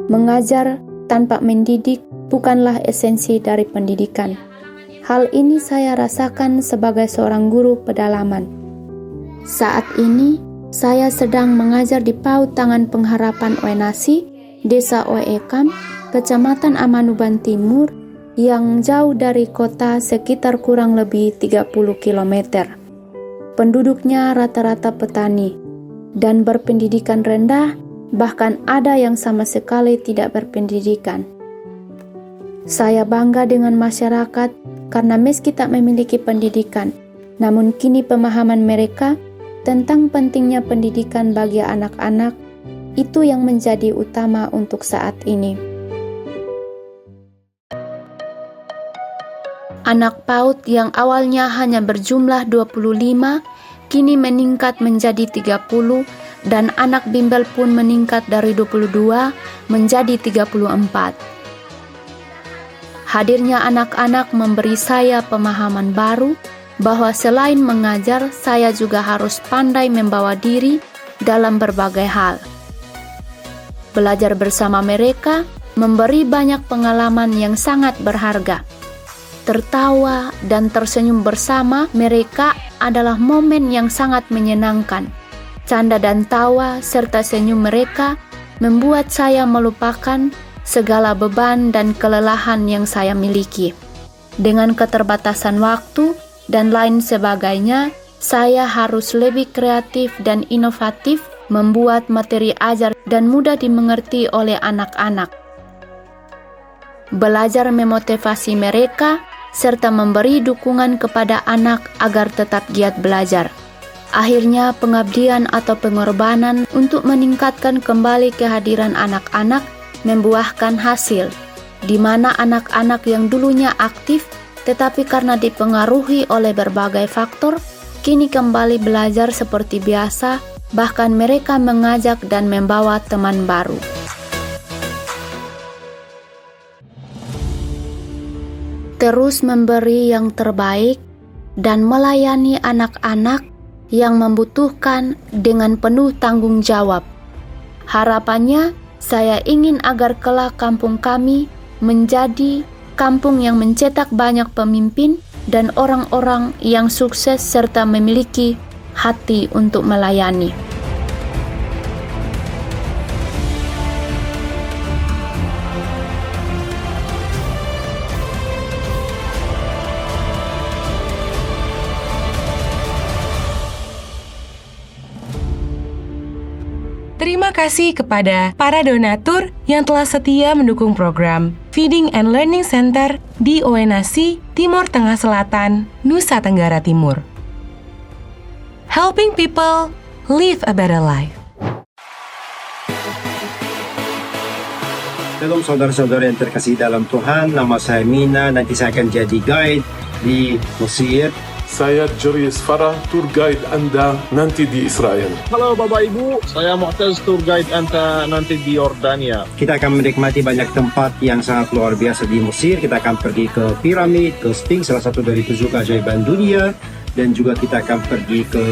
Mengajar tanpa mendidik bukanlah esensi dari pendidikan. Hal ini saya rasakan sebagai seorang guru pedalaman. Saat ini, saya sedang mengajar di PAUD Tangan Pengharapan Oenasi, Desa Oekam, Kecamatan Amanuban Timur, yang jauh dari kota sekitar kurang lebih 30 km. Penduduknya rata-rata petani dan berpendidikan rendah, bahkan ada yang sama sekali tidak berpendidikan. Saya bangga dengan masyarakat karena meski tak memiliki pendidikan, namun kini pemahaman mereka tentang pentingnya pendidikan bagi anak-anak itu yang menjadi utama untuk saat ini. Anak PAUD yang awalnya hanya berjumlah 25, kini meningkat menjadi 30, dan anak bimbel pun meningkat dari 22 menjadi 34. Hadirnya anak-anak memberi saya pemahaman baru bahwa selain mengajar, saya juga harus pandai membawa diri dalam berbagai hal. Belajar bersama mereka memberi banyak pengalaman yang sangat berharga. Tertawa dan tersenyum bersama mereka adalah momen yang sangat menyenangkan. Canda dan tawa serta senyum mereka membuat saya melupakan segala beban dan kelelahan yang saya miliki. Dengan keterbatasan waktu dan lain sebagainya, saya harus lebih kreatif dan inovatif membuat materi ajar dan mudah dimengerti oleh anak-anak. Belajar memotivasi mereka serta memberi dukungan kepada anak agar tetap giat belajar. Akhirnya pengabdian atau pengorbanan untuk meningkatkan kembali kehadiran anak-anak membuahkan hasil, di mana anak-anak yang dulunya aktif tetapi karena dipengaruhi oleh berbagai faktor, kini kembali belajar seperti biasa, bahkan mereka mengajak dan membawa teman baru. Terus memberi yang terbaik dan melayani anak-anak yang membutuhkan dengan penuh tanggung jawab. Harapannya, saya ingin agar kelak kampung kami menjadi kampung yang mencetak banyak pemimpin dan orang-orang yang sukses serta memiliki hati untuk melayani. Terima kasih kepada para donatur yang telah setia mendukung program Feeding and Learning Center di Oenasi, Timur Tengah Selatan, Nusa Tenggara Timur. Helping people live a better life. Shalom saudara-saudara yang terkasih dalam Tuhan, nama saya Mina, nanti saya akan jadi guide di Mesir. Saya Julius Farah, tour guide Anda nanti di Israel. Halo Bapak Ibu, saya Mu'taz, tour guide Anda nanti di Yordania. Kita akan menikmati banyak tempat yang sangat luar biasa di Mesir. Kita akan pergi ke piramid, ke Sphinx, salah satu dari 7 keajaiban dunia, dan juga kita akan pergi ke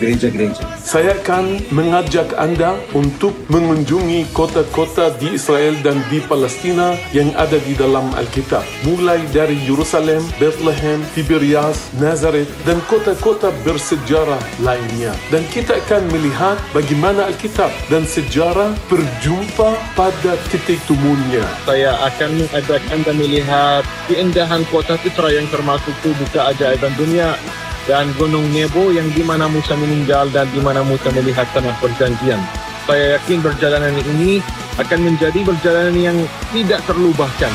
gereja-gereja. Saya akan mengajak Anda untuk mengunjungi kota-kota di Israel dan di Palestina yang ada di dalam Alkitab. Mulai dari Yerusalem, Bethlehem, Tiberias, Nazareth, dan kota-kota bersejarah lainnya. Dan kita akan melihat bagaimana Alkitab dan sejarah berjumpa pada titik temunya. Saya akan mengajak Anda melihat keindahan kota Petra yang termasuk tubuh keajaiban dunia, dan Gunung Nebo yang di mana Musa meninggal dan di mana Musa melihat tanah perjanjian. Saya yakin perjalanan ini akan menjadi perjalanan yang tidak terlupakan.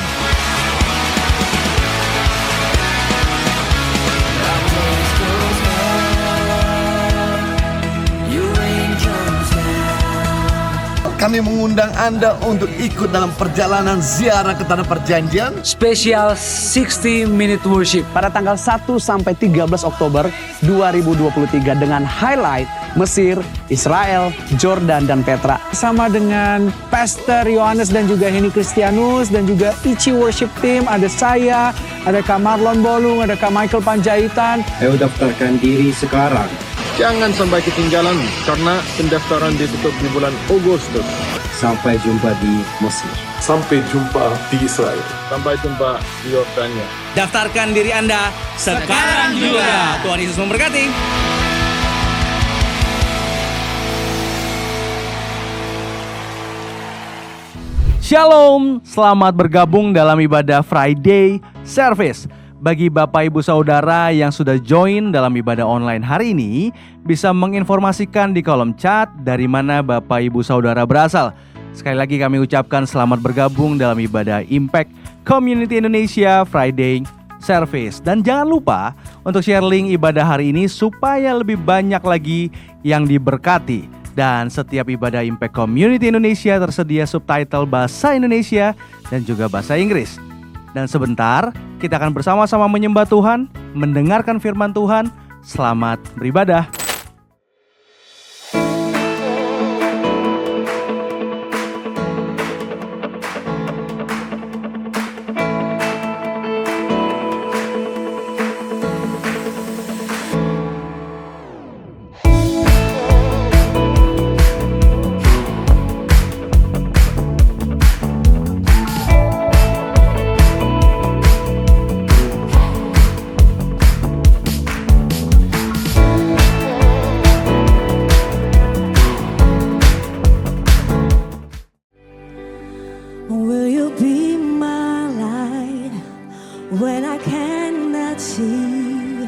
Kami mengundang Anda untuk ikut dalam perjalanan ziarah ke Tanah Perjanjian. Spesial 60-minute worship pada tanggal 1 sampai 13 Oktober 2023 dengan highlight Mesir, Israel, Jordan, dan Petra. Sama dengan Pastor Yohanes dan juga Henny Kristianus dan juga Ichi Worship Team. Ada saya, ada Kak Marlon Bolung, ada Kak Michael Panjaitan. Ayo daftarkan diri sekarang. Jangan sampai ketinggalan karena pendaftaran ditutup di bulan Agustus. Sampai jumpa di Mesir. Sampai jumpa di Israel. Sampai jumpa di Yordania. Daftarkan diri Anda sekarang juga. Tuhan Yesus memberkati. Shalom, selamat bergabung dalam ibadah Friday Service. Bagi Bapak Ibu Saudara yang sudah join dalam ibadah online hari ini, bisa menginformasikan di kolom chat dari mana Bapak Ibu Saudara berasal. Sekali lagi kami ucapkan selamat bergabung dalam ibadah Impact Community Indonesia Friday Service. Dan jangan lupa untuk share link ibadah hari ini supaya lebih banyak lagi yang diberkati. Dan setiap ibadah Impact Community Indonesia tersedia subtitle bahasa Indonesia dan juga bahasa Inggris. Dan sebentar kita akan bersama-sama menyembah Tuhan, mendengarkan firman Tuhan. Selamat beribadah. Will you be my light when I cannot see?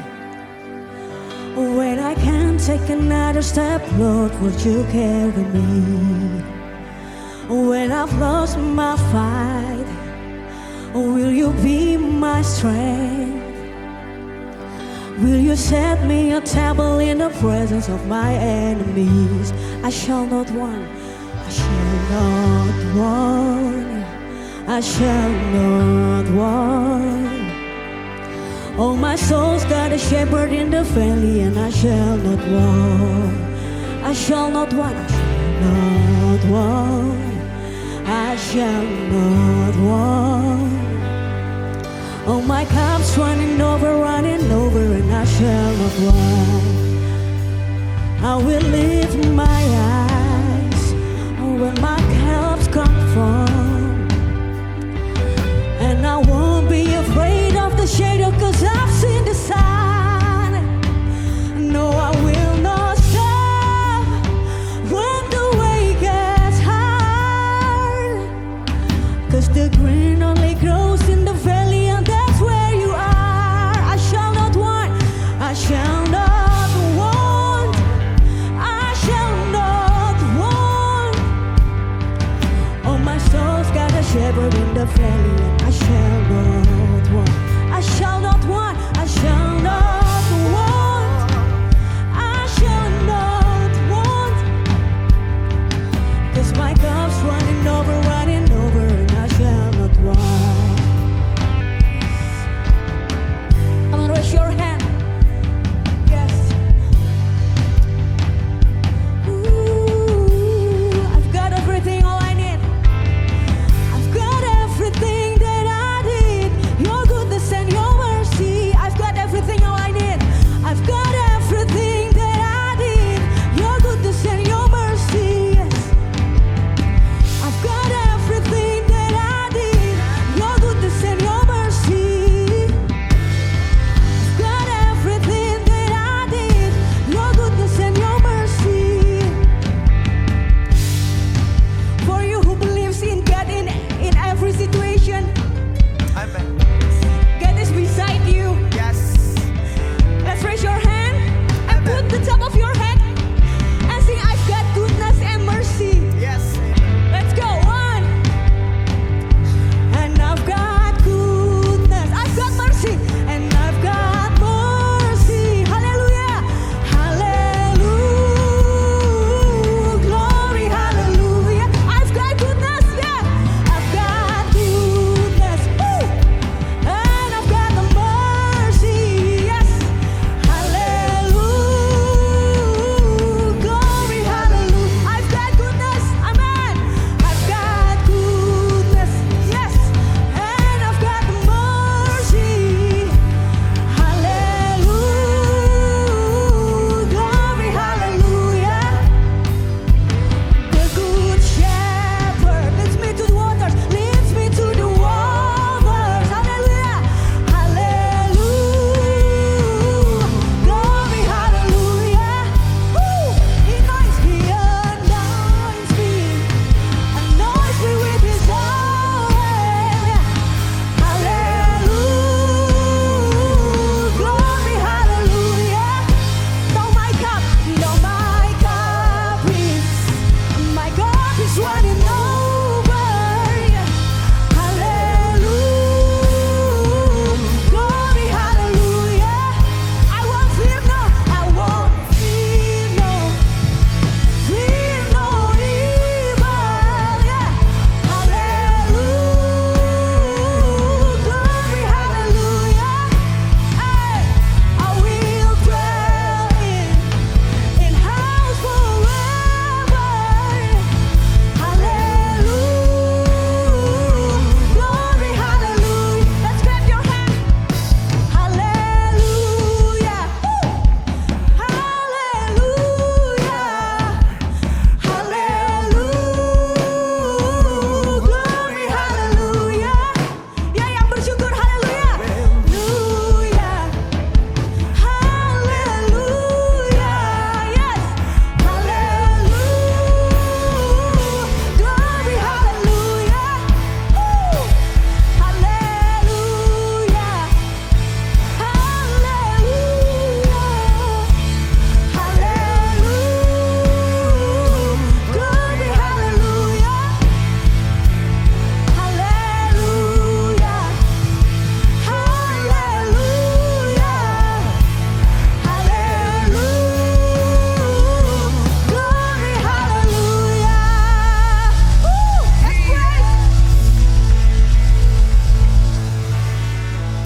When I can't take another step, Lord, would you carry me? When I've lost my fight, will you be my strength? Will you set me a table in the presence of my enemies? I shall not want, I shall not want, I shall not want. Oh, my soul's got a shepherd in the valley, and I shall not want, I shall not want, I shall not want, I shall not want. Oh, my cup's running over, and I shall not want. I will lift my eyes where my helps come from, and I won't be afraid of the shadow, 'cause I've seen the sun. No, I will not stop when the way gets hard, 'cause the green only grows in the valley, and that's where you are. I shall not want, I shall not want, I shall not want. Oh, my soul's got a shepherd in the valley, and I shall not want, I shall not want, I shall not want, I shall not want. 'Cause my cup's running over, and I shall not want. Come on, raise your hand. Yes. Ooh, I've got everything, all I need. I've got everything that I need. running over. Hallelujah, glory, hallelujah. I won't fear no, I won't fear no evil. Yeah, hallelujah, glory, hallelujah. Hey, I will dwell in house forever. Hallelujah, glory, hallelujah. Let's clap your hands. Hallelujah, hallelujah, hallelujah, glory, hallelujah. Ya yang bersyukur, hallelujah. Hallelujah, yes. Hallelujah, glory, hallelujah. Hallelujah, hallelujah, glory, hallelujah. Hallelujah, hallelujah, glory, hallelujah.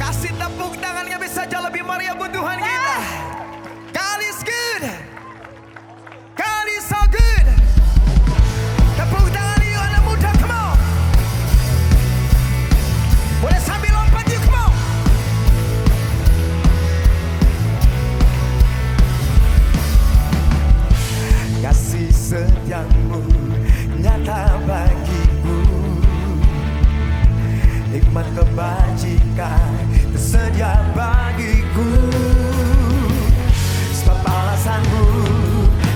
Kasih tepuk tangan yang bisa jauh lebih meriah buat Tuhan kita. God is good. God is so good. Tepuk tangan yuk anak muda, come on. Boleh sambil lompat yuk, come on. Kasih setiamu nyata bagiku, hikmat kebajikan tersedia bagiku. Sebab alasanmu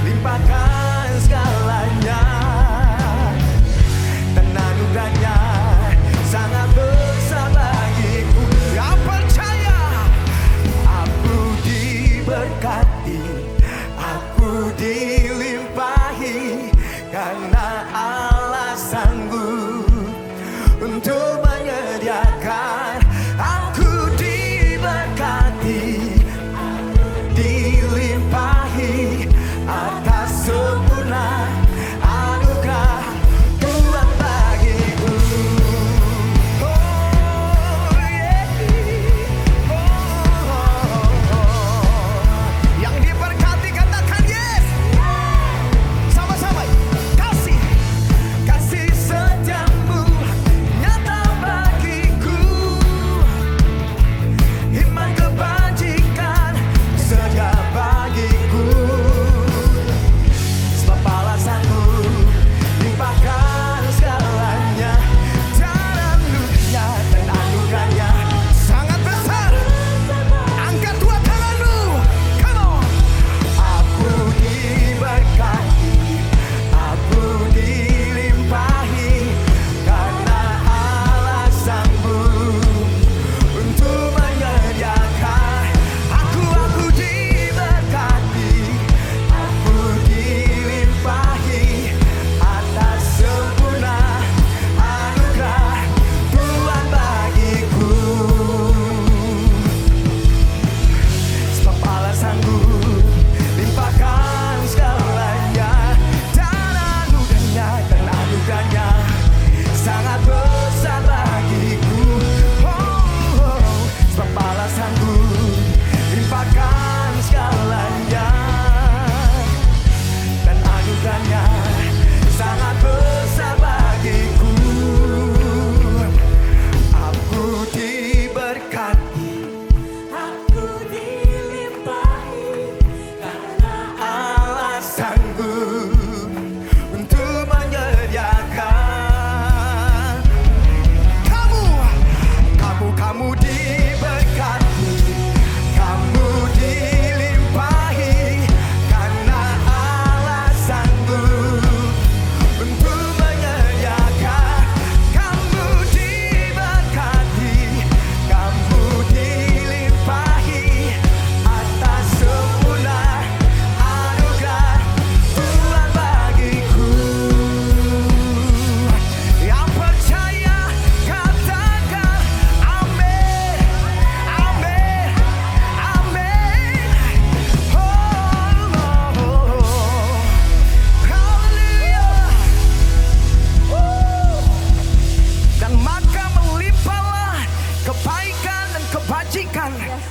limpahkan segalanya, dan anugerahnya sangat besar bagiku. Yang percaya aku diberkati, aku dilimpahi, karena Allah sanggup untuk menyediakan. Aku diberkati, dilimpahi atas sempurna anugerah Tuhan bagiku. Oh, yeah. Yang diberkati katakan yes. Sama-sama. Kasih setia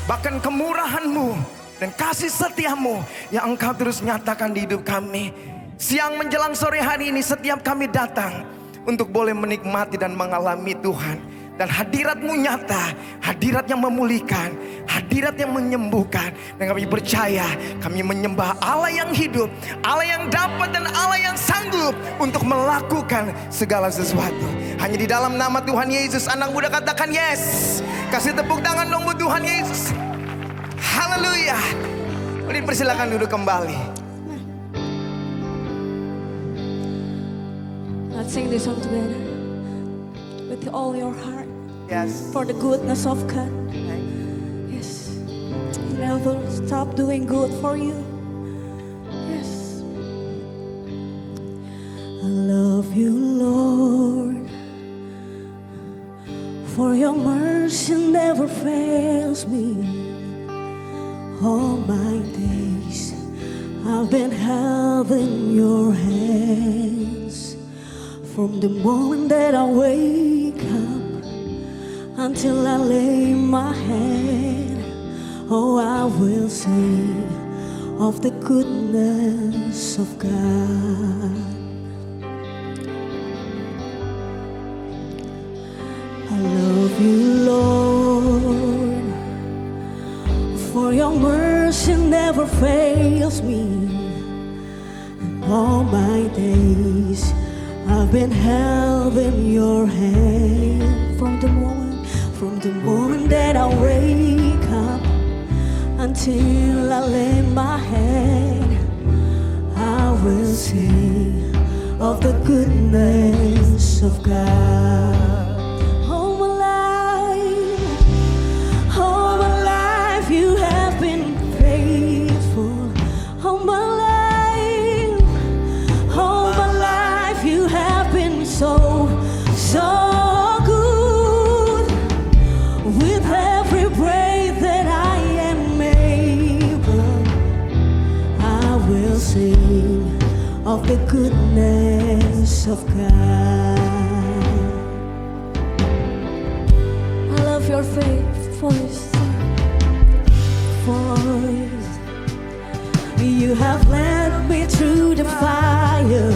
bahkan kemurahan-Mu dan kasih setia-Mu yang Engkau terus nyatakan di hidup kami. Siang menjelang sore hari ini setiap kami datang untuk boleh menikmati dan mengalami Tuhan. Dan hadirat-Mu nyata, hadirat yang memulihkan, hadirat yang menyembuhkan. Dan kami percaya kami menyembah Allah yang hidup, Allah yang dapat dan Allah yang sanggup untuk melakukan segala sesuatu. Hanya di dalam nama Tuhan Yesus. Anak muda katakan yes. Kasih tepuk tangan dong buat Tuhan Yesus. Haleluya. Mari persilakan duduk kembali. Let's sing this song together with all your heart. Yes. For the goodness of God. Yes. He never stop doing good for you. Yes. I love you, Lord. For your mercy never fails me. All my days I've been held in your hands. From the moment that I wake up until I lay my head, oh, I will sing of the goodness of God. I love you, Lord, for your mercy never fails me. And all my days I've been held in your hand. From the moment that I wake up until I lay my head, I will sing of the goodness of God. All my life you have been faithful. All my life you have been so good. With every breath that I am able, I will sing of the goodness of God. I love your voice. You have led me through the fire,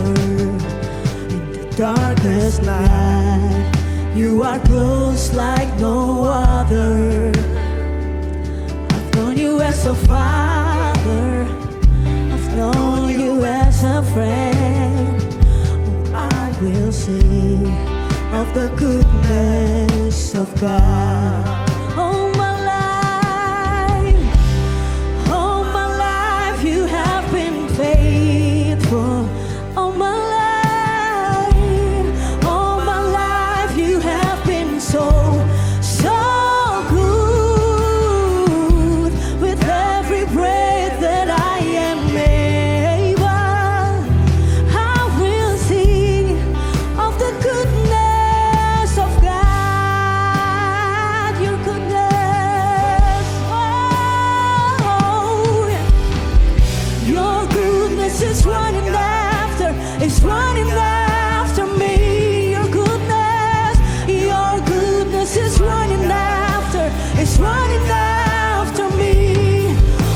in the darkest night. You are close like no other. I've known you as a father, I've known you as a friend. I will sing of the goodness of God. All my life you have been faithful. All my life you have been so good. With every breath that I am able, I will sing of the goodness of God. Your goodness, oh, your goodness is running after, it's running after me. Your goodness is running after, it's running after me.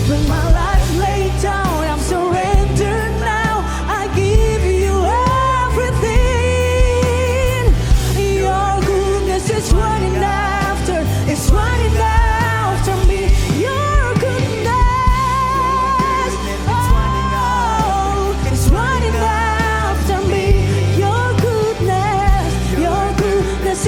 When my life laid down, I'm surrendered now. I give you everything. Your goodness is running after, it's running after me. Your goodness, oh, it's running after me. Your goodness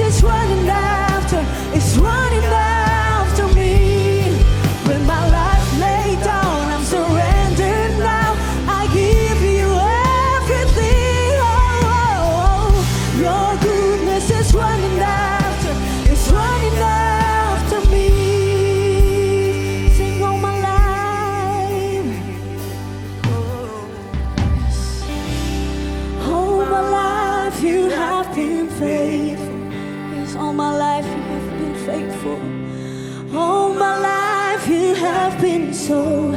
is running after, it's running after me. When my life laid down, I'm surrendered now. I give you everything. Oh, your goodness is running after, it's running after me. Sing all my life. All my life you have been faithful. Yes, all my life you have been faithful. All my life you have been so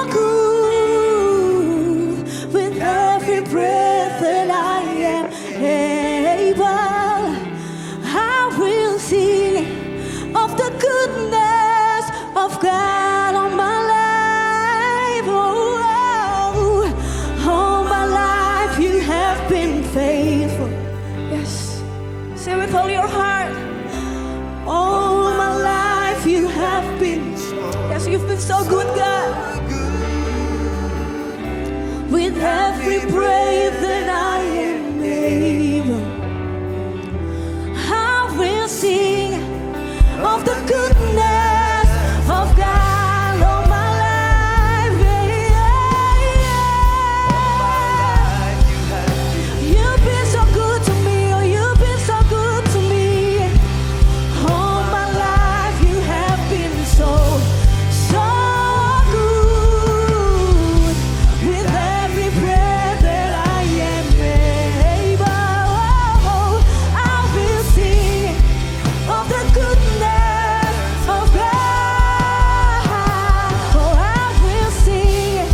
good. With every breath that I am able, I will sing of the goodness Say with all your heart. All my life you have been, yes, you've been so good, God. With every breath that I am able, I will sing of the goodness of God all my life. You've been so good to me, oh, you've been so good to me. All my life you have been so good. With every breath that I am able, I will sing of the goodness of God. Oh, I will sing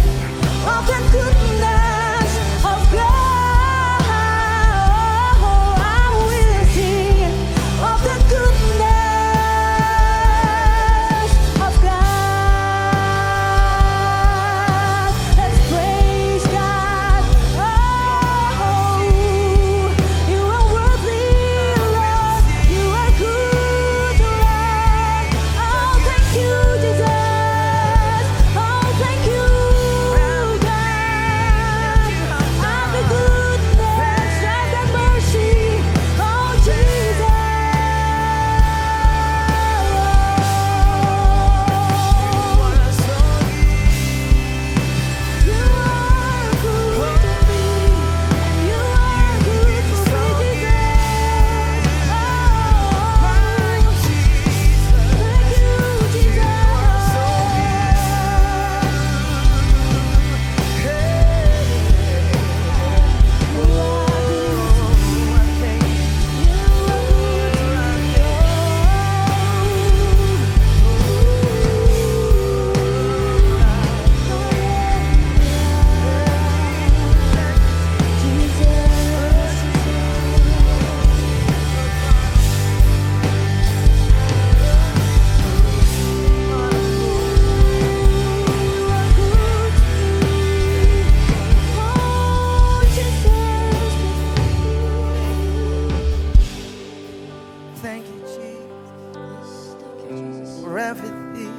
of the goodness of God. Oh, I will sing of the goodness of God. Let's praise God. Oh, you are worthy, Lord. You are good, Lord. Oh, thank you, Jesus. Oh, thank you, God. Of the goodness and the mercy. Oh, Jesus. You are good to me. You are good to me, Jesus. Thank you, Thank you, Jesus, for everything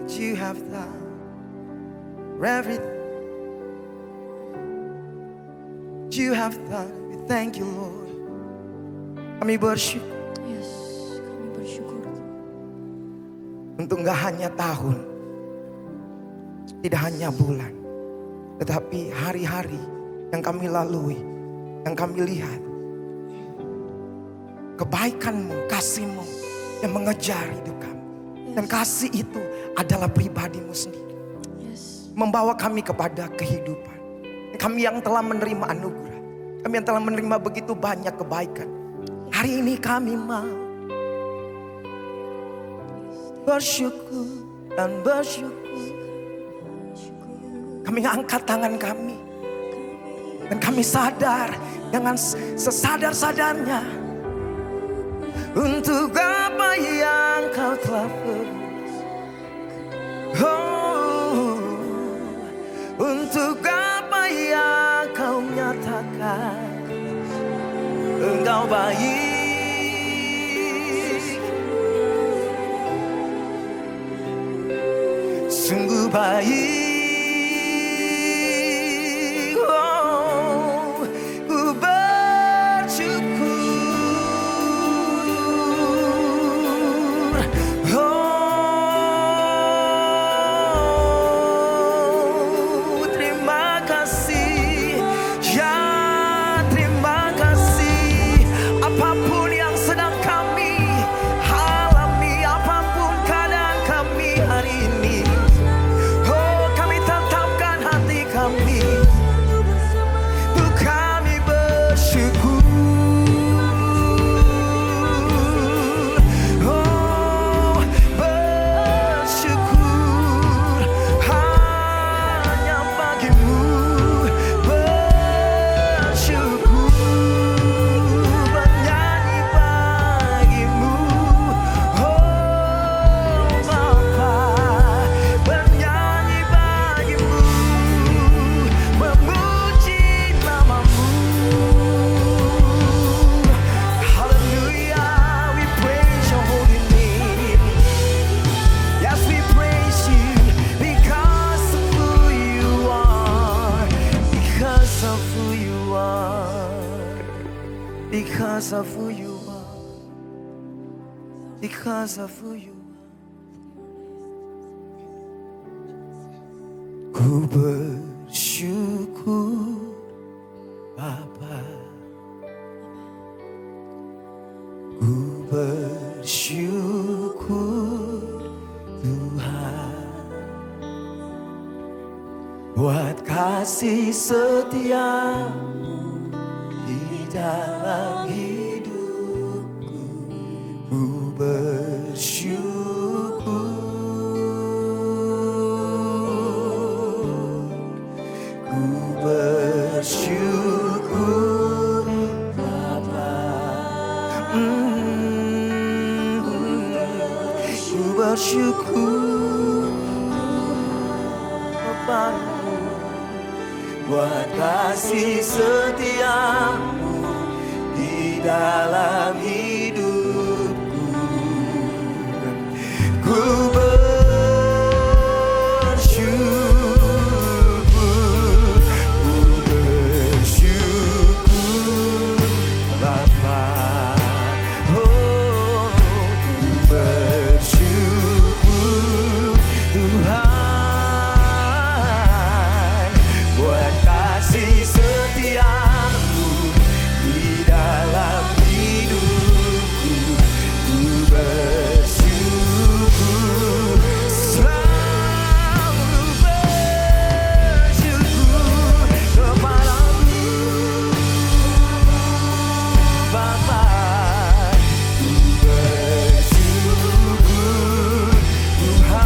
that you have done. For everything that you have done. We thank you, Lord. Kami bersyukur Yes, kami bersyukur. untuk gak hanya tahun, tidak hanya bulan, tetapi hari-hari yang kami lalui, yang kami lihat. Kebaikan-Mu, kasih-Mu yang mengejar hidup kami. Dan kasih itu adalah pribadi-Mu sendiri. Yes. Membawa kami kepada kehidupan. Kami yang telah menerima anugerah. Kami yang telah menerima begitu banyak kebaikan. Hari ini kami mau bersyukur dan bersyukur. Kami angkat tangan kami. Dan kami sadar dengan sesadar-sadarnya untuk apa yang Kau telah perbuat. Oh, untuk apa yang Kau nyatakan. Engkau baik, sungguh baik. Oh, ku bersyukur. Oh, terima kasih. Ya, terima kasih. Apapun yang sedang kami alami, apapun keadaan kami hari ini. Oh, because of who you are, because of who you are. Ku bersyukur Bapa, ku bersyukur Tuhan buat kasih setiamu di dalam hidupku. Ku bersyukur, ku bersyukur Bapa, ku bersyukur Bapa buat kasih setiamu di dalam hidupku. Ku bersyukur Bapa, oh ku bersyukur Tuhan buat kasih setiamu di dalam hidupku. Ku bersyukur, selalu bersyukur kepadamu Bapa. Ku bersyukur Tuhan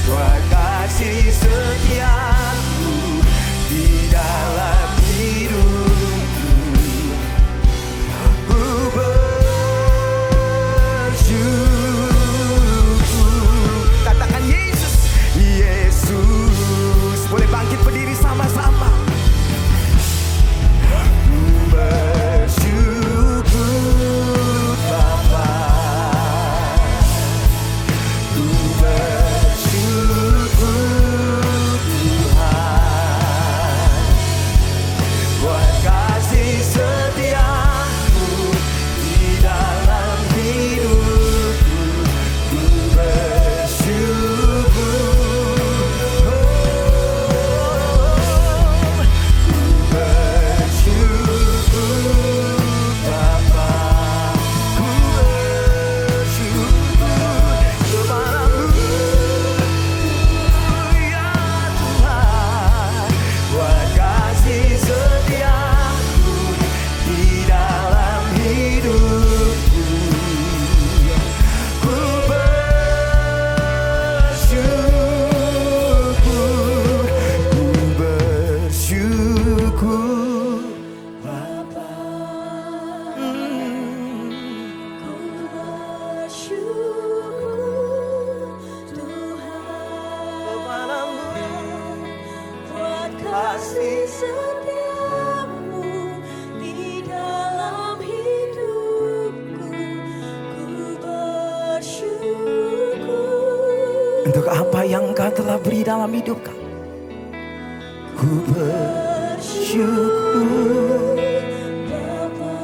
buat kasih setiamu di dalam hidupku. Ku bersyukur. Katakan Yesus, Yesus. Boleh bangkit berdiri sama-sama. Ku bersyukur Bapa, ku bersyukur Tuhan buat kasih setiamu di dalam hidupku. Ku bersyukur, ku bersyukur Bapa, ku bersyukur kepadamu ya Tuhan buat kasih setiamu di dalam hidupku. Ku bersyukur Bapa. Kasih setiamu di dalam hidupku. Ku bersyukur untuk apa yang Engkau telah beri dalam hidup kami. Ku bersyukur Bapa.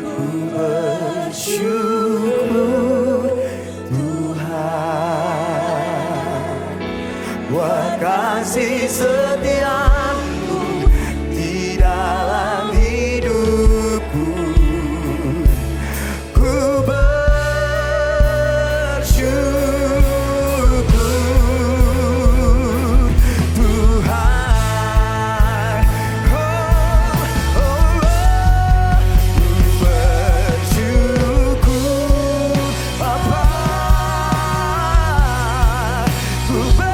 ku bersyukur Tuhan buat kasih setiamu di dalam hidupku. Ku bersyukur Tuhan, ku bersyukur Bapa, ku bersyukur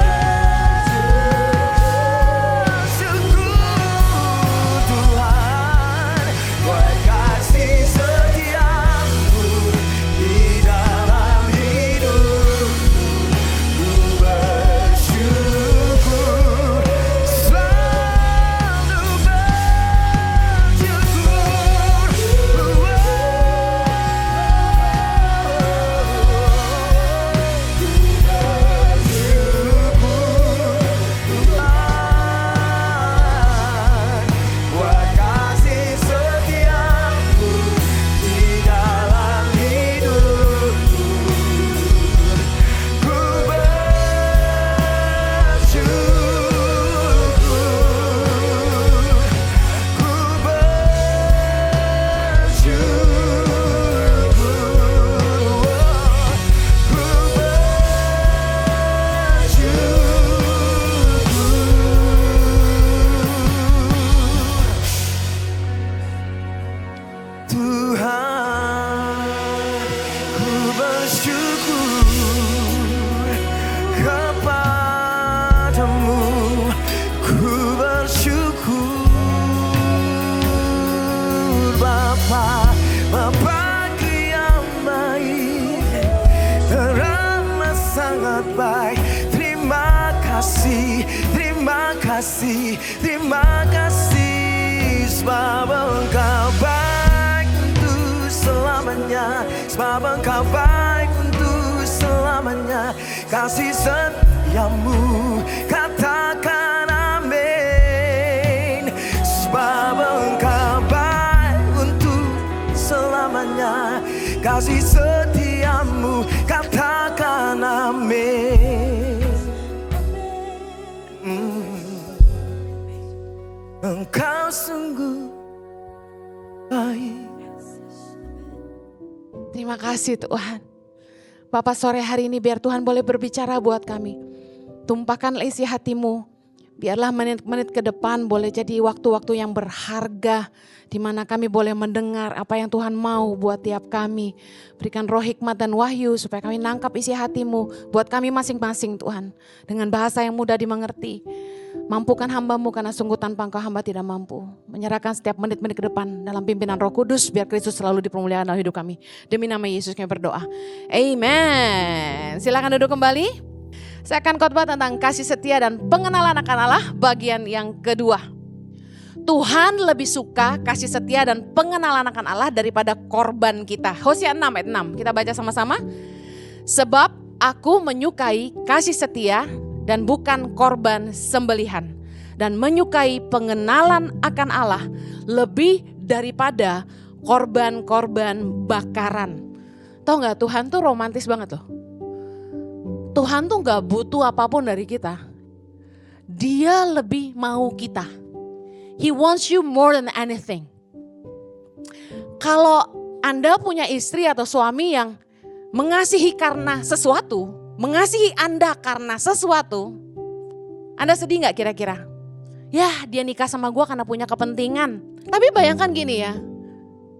terima kasih, terima kasih. Sebab Engkau baik untuk selamanya, sebab Engkau baik untuk selamanya. Kasih setiamu, katakan amin. Sebab Engkau baik untuk selamanya, kasih setiamu, katakan amin. Engkau sungguh baik. Terima kasih Tuhan. Bapak, sore hari ini biar Tuhan boleh berbicara buat kami. Tumpahkanlah isi hatimu. Biarlah menit-menit ke depan boleh jadi waktu-waktu yang berharga, di mana kami boleh mendengar apa yang Tuhan mau buat tiap kami. Berikan roh hikmat dan wahyu supaya kami nangkap isi hatimu buat kami masing-masing Tuhan. Dengan bahasa yang mudah dimengerti. Mampukan hamba-Mu karena sungguh tanpa Engkau hamba tidak mampu. Menyerahkan setiap menit-menit ke depan dalam pimpinan Roh Kudus biar Kristus selalu dipermuliakan dalam hidup kami. Demi nama Yesus kami berdoa. Amen. Silakan duduk kembali. Saya akan khotbah tentang kasih setia dan pengenalan akan Allah bagian yang kedua. Tuhan lebih suka kasih setia dan pengenalan akan Allah daripada korban kita. Hosea 6 ayat 6. Kita baca sama-sama. Sebab aku menyukai kasih setia dan bukan korban sembelihan, dan menyukai pengenalan akan Allah lebih daripada korban-korban bakaran. Tahu gak, Tuhan tuh romantis banget loh. Tuhan tuh gak butuh apapun dari kita. Dia lebih mau kita. He wants you more than anything. Kalau Anda punya istri atau suami yang mengasihi karena sesuatu, mengasihi Anda karena sesuatu, Anda sedih gak kira-kira? Ya, dia nikah sama gue karena punya kepentingan. Tapi bayangkan gini ya,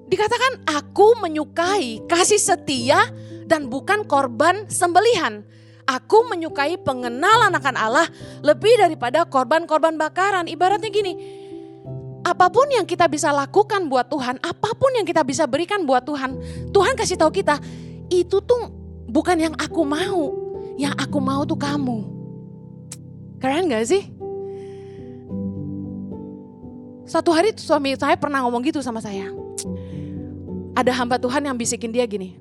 dikatakan aku menyukai kasih setia dan bukan korban sembelihan. Aku menyukai pengenalan akan Allah lebih daripada korban-korban bakaran. Ibaratnya gini, apapun yang kita bisa lakukan buat Tuhan, apapun yang kita bisa berikan buat Tuhan, Tuhan kasih tahu kita, itu tuh bukan yang aku mau, yang aku mau tuh kamu. Keren gak sih? Suatu hari suami saya pernah ngomong gitu sama saya. Ada hamba Tuhan yang bisikin dia gini,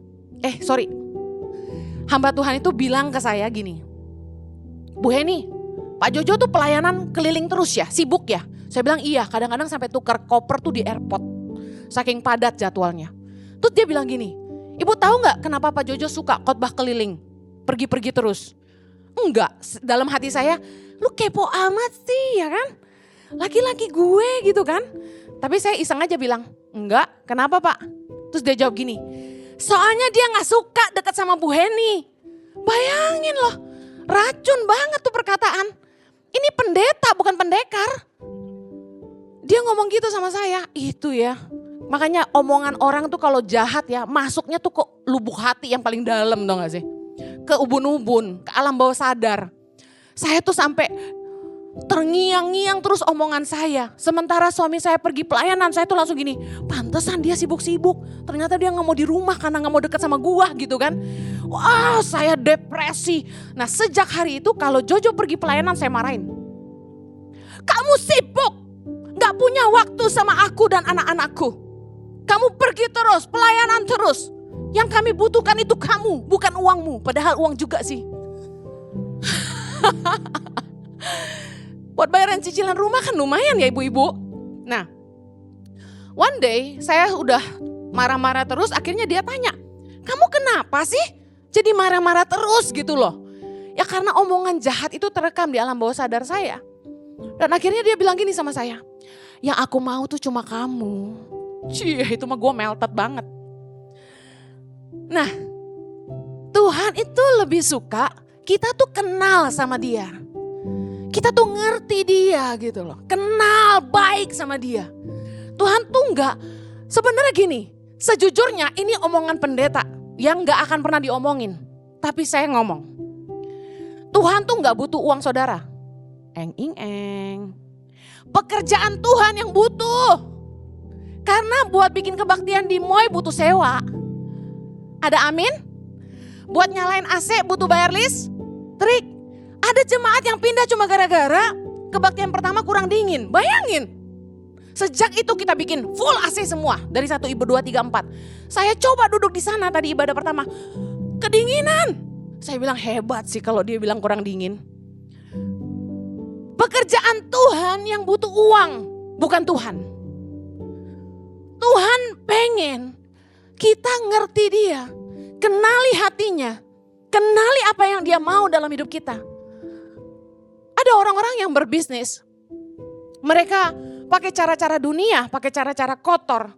hamba Tuhan itu bilang ke saya gini, Bu Heni, Pak Jojo tuh pelayanan keliling terus ya, sibuk ya? Saya bilang iya, kadang-kadang sampai tukar koper tuh di airport, saking padat jadwalnya. Terus dia bilang gini, Ibu tahu gak kenapa Pak Jojo suka khotbah keliling, pergi-pergi terus? Enggak, dalam hati saya, lu kepo amat sih ya kan? Laki-laki gue gitu kan? Tapi saya iseng aja bilang, enggak, kenapa Pak? Terus dia jawab gini, soalnya dia gak suka dekat sama Bu Heni. Bayangin loh, racun banget tuh perkataan. Ini pendeta bukan pendekar. Dia ngomong gitu sama saya, itu ya. Makanya omongan orang tuh kalau jahat ya, masuknya tuh ke lubuk hati yang paling dalam, tau gak sih? Ke ubun-ubun, ke alam bawah sadar. Saya tuh sampai terngiang-ngiang terus omongan saya. Sementara suami saya pergi pelayanan, saya tuh langsung gini, pantesan dia sibuk-sibuk. Ternyata dia gak mau di rumah karena gak mau dekat sama gua gitu kan. Wah, saya depresi. Nah, sejak hari itu kalau Jojo pergi pelayanan saya marahin. Kamu sibuk, gak punya waktu sama aku dan anak-anakku. Kamu pergi terus, pelayanan terus. Yang kami butuhkan itu kamu, bukan uangmu. Padahal uang juga sih. Buat bayaran cicilan rumah kan lumayan ya ibu-ibu. Nah, one day saya udah marah-marah terus, akhirnya dia tanya, kamu kenapa sih jadi marah-marah terus gitu loh. Ya karena omongan jahat itu terekam di alam bawah sadar saya. Dan akhirnya dia bilang gini sama saya, yang aku mau tuh cuma kamu. Cie, itu mah gue melted banget. Nah, Tuhan itu lebih suka kita tuh kenal sama dia. Kita tuh ngerti dia gitu loh. Kenal baik sama dia. Tuhan tuh enggak, sebenarnya gini, sejujurnya ini omongan pendeta yang enggak akan pernah diomongin. Tapi saya ngomong, Tuhan tuh enggak butuh uang saudara. Eng. Pekerjaan Tuhan yang butuh. Karena buat bikin kebaktian di Moy butuh sewa. Ada amin? Buat nyalain AC butuh bayar listrik. Ada jemaat yang pindah cuma gara-gara kebaktian pertama kurang dingin. Bayangin. Sejak itu kita bikin full AC semua. Dari 1 Ibu 2, 3, 4. Saya coba duduk di sana tadi ibadah pertama. Kedinginan. Saya bilang hebat sih kalau dia bilang kurang dingin. Pekerjaan Tuhan yang butuh uang. Bukan Tuhan. Tuhan pengen kita ngerti dia. Kenali hatinya. Kenali apa yang dia mau dalam hidup kita. Ada orang-orang yang berbisnis. Mereka pakai cara-cara dunia, pakai cara-cara kotor.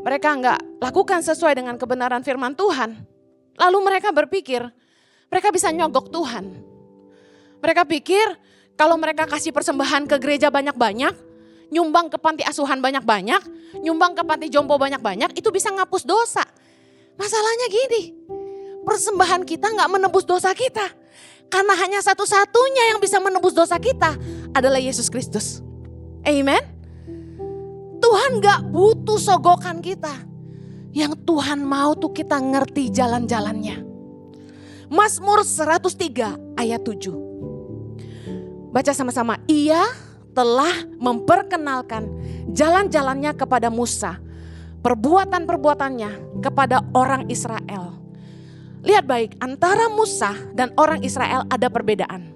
Mereka enggak lakukan sesuai dengan kebenaran firman Tuhan. Lalu mereka berpikir, mereka bisa nyogok Tuhan. Mereka pikir kalau mereka kasih persembahan ke gereja banyak-banyak, nyumbang ke panti asuhan banyak-banyak, nyumbang ke panti jompo banyak-banyak, itu bisa ngapus dosa. Masalahnya gini, persembahan kita enggak menebus dosa kita. Karena hanya satu-satunya yang bisa menebus dosa kita adalah Yesus Kristus. Amen. Tuhan gak butuh sogokan kita. Yang Tuhan mau tuh kita ngerti jalan-jalannya. Mazmur 103 ayat 7. Baca sama-sama. Ia telah memperkenalkan jalan-jalannya kepada Musa. Perbuatan-perbuatannya kepada orang Israel. Lihat baik, antara Musa dan orang Israel ada perbedaan.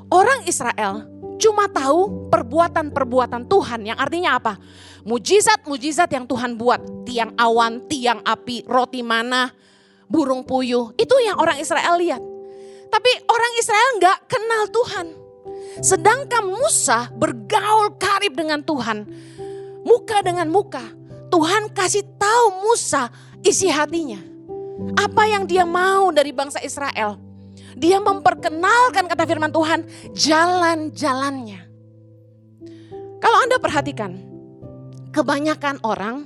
Orang Israel cuma tahu perbuatan-perbuatan Tuhan, yang artinya apa? Mujizat-mujizat yang Tuhan buat. Tiang awan, tiang api, roti mana, burung puyuh. Itu yang orang Israel lihat. Tapi orang Israel gak kenal Tuhan. Sedangkan Musa bergaul karib dengan Tuhan. Muka dengan muka. Tuhan kasih tahu Musa isi hatinya. Apa yang dia mau dari bangsa Israel. Dia memperkenalkan, kata firman Tuhan, jalan-jalannya. Kalau Anda perhatikan, kebanyakan orang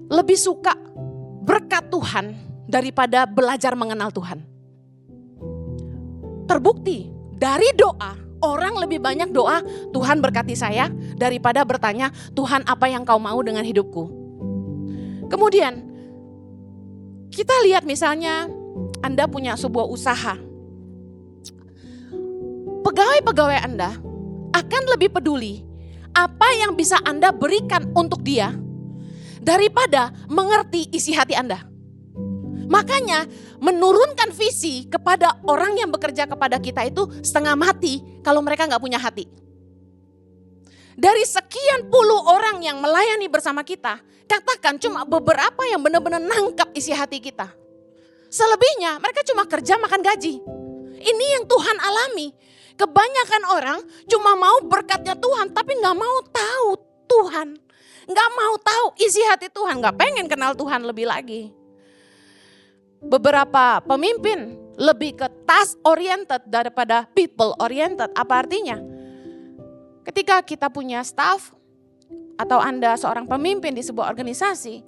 lebih suka berkat Tuhan daripada belajar mengenal Tuhan. Terbukti dari doa, orang lebih banyak doa, Tuhan berkati saya, daripada bertanya, Tuhan apa yang kau mau dengan hidupku. Kemudian, kita lihat misalnya Anda punya sebuah usaha. Pegawai-pegawai Anda akan lebih peduli apa yang bisa Anda berikan untuk dia daripada mengerti isi hati Anda. Makanya menurunkan visi kepada orang yang bekerja kepada kita itu setengah mati kalau mereka gak punya hati. Dari sekian puluh orang yang melayani bersama kita, katakan cuma beberapa yang benar-benar nangkap isi hati kita. Selebihnya mereka cuma kerja makan gaji. Ini yang Tuhan alami. Kebanyakan orang cuma mau berkatnya Tuhan tapi gak mau tahu Tuhan. Gak mau tahu isi hati Tuhan, gak pengen kenal Tuhan lebih lagi. Beberapa pemimpin lebih ke task oriented daripada people oriented. Apa artinya? Ketika kita punya staff atau Anda seorang pemimpin di sebuah organisasi,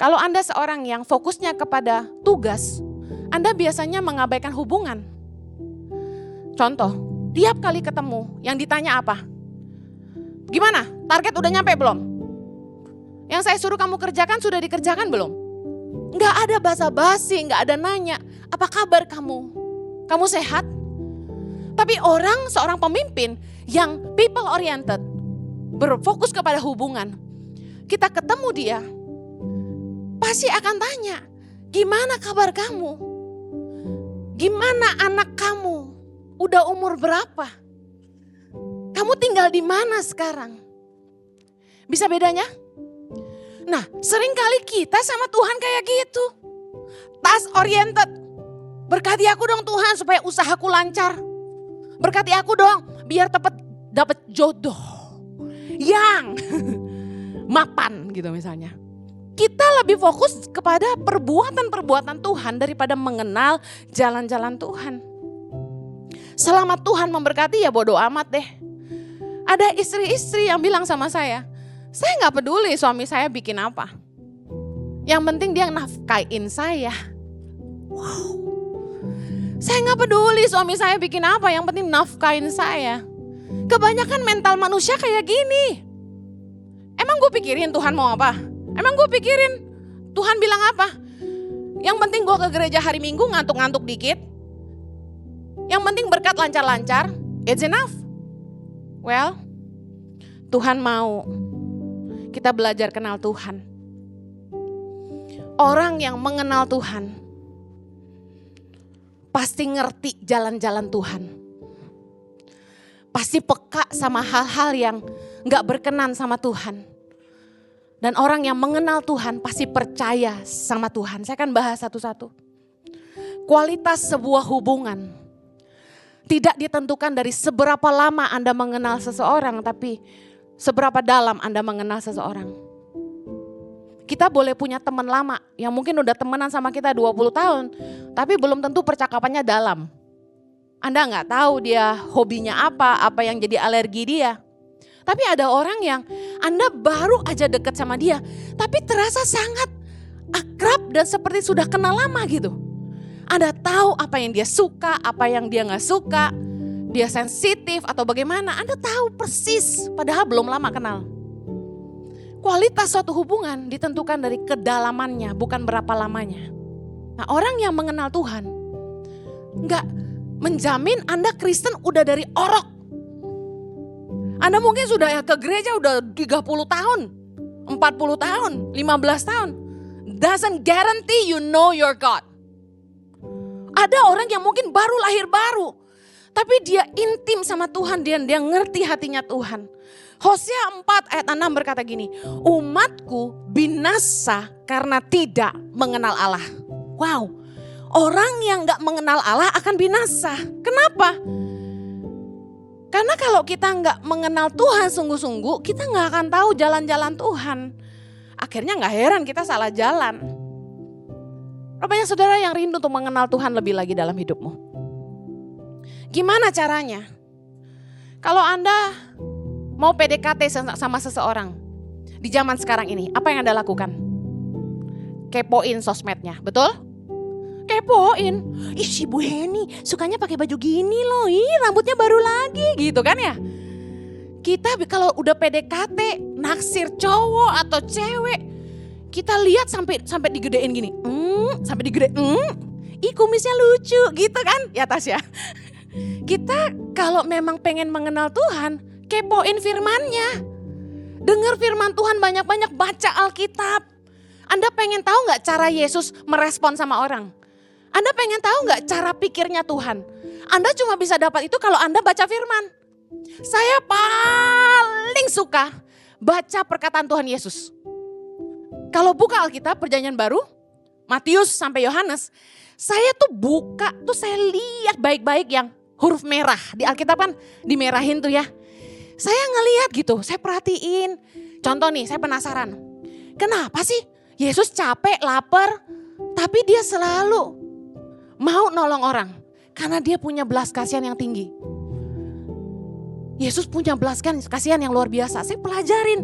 kalau Anda seorang yang fokusnya kepada tugas, Anda biasanya mengabaikan hubungan. Contoh, tiap kali ketemu yang ditanya apa? Gimana? Target udah nyampe belum? Yang saya suruh kamu kerjakan sudah dikerjakan belum? Nggak ada basa-basi, nggak ada nanya, apa kabar kamu? Kamu sehat? Tapi seorang pemimpin yang people oriented, berfokus kepada hubungan. Kita ketemu dia, pasti akan tanya, gimana kabar kamu? Gimana anak kamu? Udah umur berapa? Kamu tinggal di mana sekarang? Bisa bedanya? Nah, seringkali kita sama Tuhan kayak gitu. Task oriented. Berkati aku dong Tuhan supaya usahaku lancar. Berkati aku dong biar dapat jodoh yang mapan gitu misalnya. Kita lebih fokus kepada perbuatan-perbuatan Tuhan daripada mengenal jalan-jalan Tuhan. Selama Tuhan memberkati ya bodo amat deh. Ada istri-istri yang bilang sama saya gak peduli suami saya bikin apa. Yang penting dia nafkain saya. Wow. Saya gak peduli suami saya bikin apa, yang penting nafkain saya. Kebanyakan mental manusia kayak gini. Emang gue pikirin Tuhan mau apa? Emang gue pikirin Tuhan bilang apa? Yang penting gue ke gereja hari Minggu ngantuk-ngantuk dikit. Yang penting berkat lancar-lancar, it's enough. Well, Tuhan mau kita belajar kenal Tuhan. Orang yang mengenal Tuhan pasti ngerti jalan-jalan Tuhan. Pasti peka sama hal-hal yang gak berkenan sama Tuhan. Dan orang yang mengenal Tuhan pasti percaya sama Tuhan. Saya akan bahas satu-satu. Kualitas sebuah hubungan tidak ditentukan dari seberapa lama Anda mengenal seseorang, tapi seberapa dalam Anda mengenal seseorang. Kita boleh punya teman lama yang mungkin udah temenan sama kita 20 tahun, tapi belum tentu percakapannya dalam. Anda nggak tahu dia hobinya apa yang jadi alergi dia. Tapi ada orang yang Anda baru aja deket sama dia, tapi terasa sangat akrab dan seperti sudah kenal lama gitu. Anda tahu apa yang dia suka, apa yang dia nggak suka, dia sensitif atau bagaimana. Anda tahu persis, padahal belum lama kenal. Kualitas suatu hubungan ditentukan dari kedalamannya, bukan berapa lamanya. Nah, orang yang mengenal Tuhan nggak menjamin Anda Kristen udah dari orok. Anda mungkin sudah ke gereja udah 30 tahun, 40 tahun, 15 tahun. Doesn't guarantee you know your God. Ada orang yang mungkin baru lahir baru, tapi dia intim sama Tuhan, dia ngerti hatinya Tuhan. Hosea 4 ayat 6 berkata gini, umatku binasa karena tidak mengenal Allah. Wow, orang yang gak mengenal Allah akan binasa. Kenapa? Karena kalau kita gak mengenal Tuhan sungguh-sungguh, kita gak akan tahu jalan-jalan Tuhan. Akhirnya gak heran kita salah jalan. Banyak saudara yang rindu untuk mengenal Tuhan lebih lagi dalam hidupmu. Gimana caranya? Kalau Anda mau PDKT sama seseorang di zaman sekarang ini, apa yang Anda lakukan? Kepoin sosmednya, betul? Kepoin. Ih, si Bu Heni sukanya pakai baju gini loh. Ih, rambutnya baru lagi gitu kan ya. Kita kalau udah PDKT naksir cowok atau cewek, kita lihat sampai digedein gini. Sampai digedein. Ih, kumisnya lucu gitu kan? Ya Tasya. Kita kalau memang pengen mengenal Tuhan, kepoin firman-Nya. Dengar firman Tuhan banyak-banyak, baca Alkitab. Anda pengen tahu gak cara Yesus merespon sama orang? Anda pengen tahu gak cara pikirnya Tuhan? Anda cuma bisa dapat itu kalau Anda baca firman. Saya paling suka baca perkataan Tuhan Yesus. Kalau buka Alkitab Perjanjian Baru, Matius sampai Yohanes, saya tuh buka, tuh saya lihat baik-baik yang huruf merah. Di Alkitab kan dimerahin tuh ya. Saya ngelihat gitu, saya perhatiin. Contoh nih, saya penasaran. Kenapa sih Yesus capek, lapar, tapi dia selalu mau nolong orang? Karena dia punya belas kasihan yang tinggi. Yesus punya belas kasihan yang luar biasa. Saya pelajarin,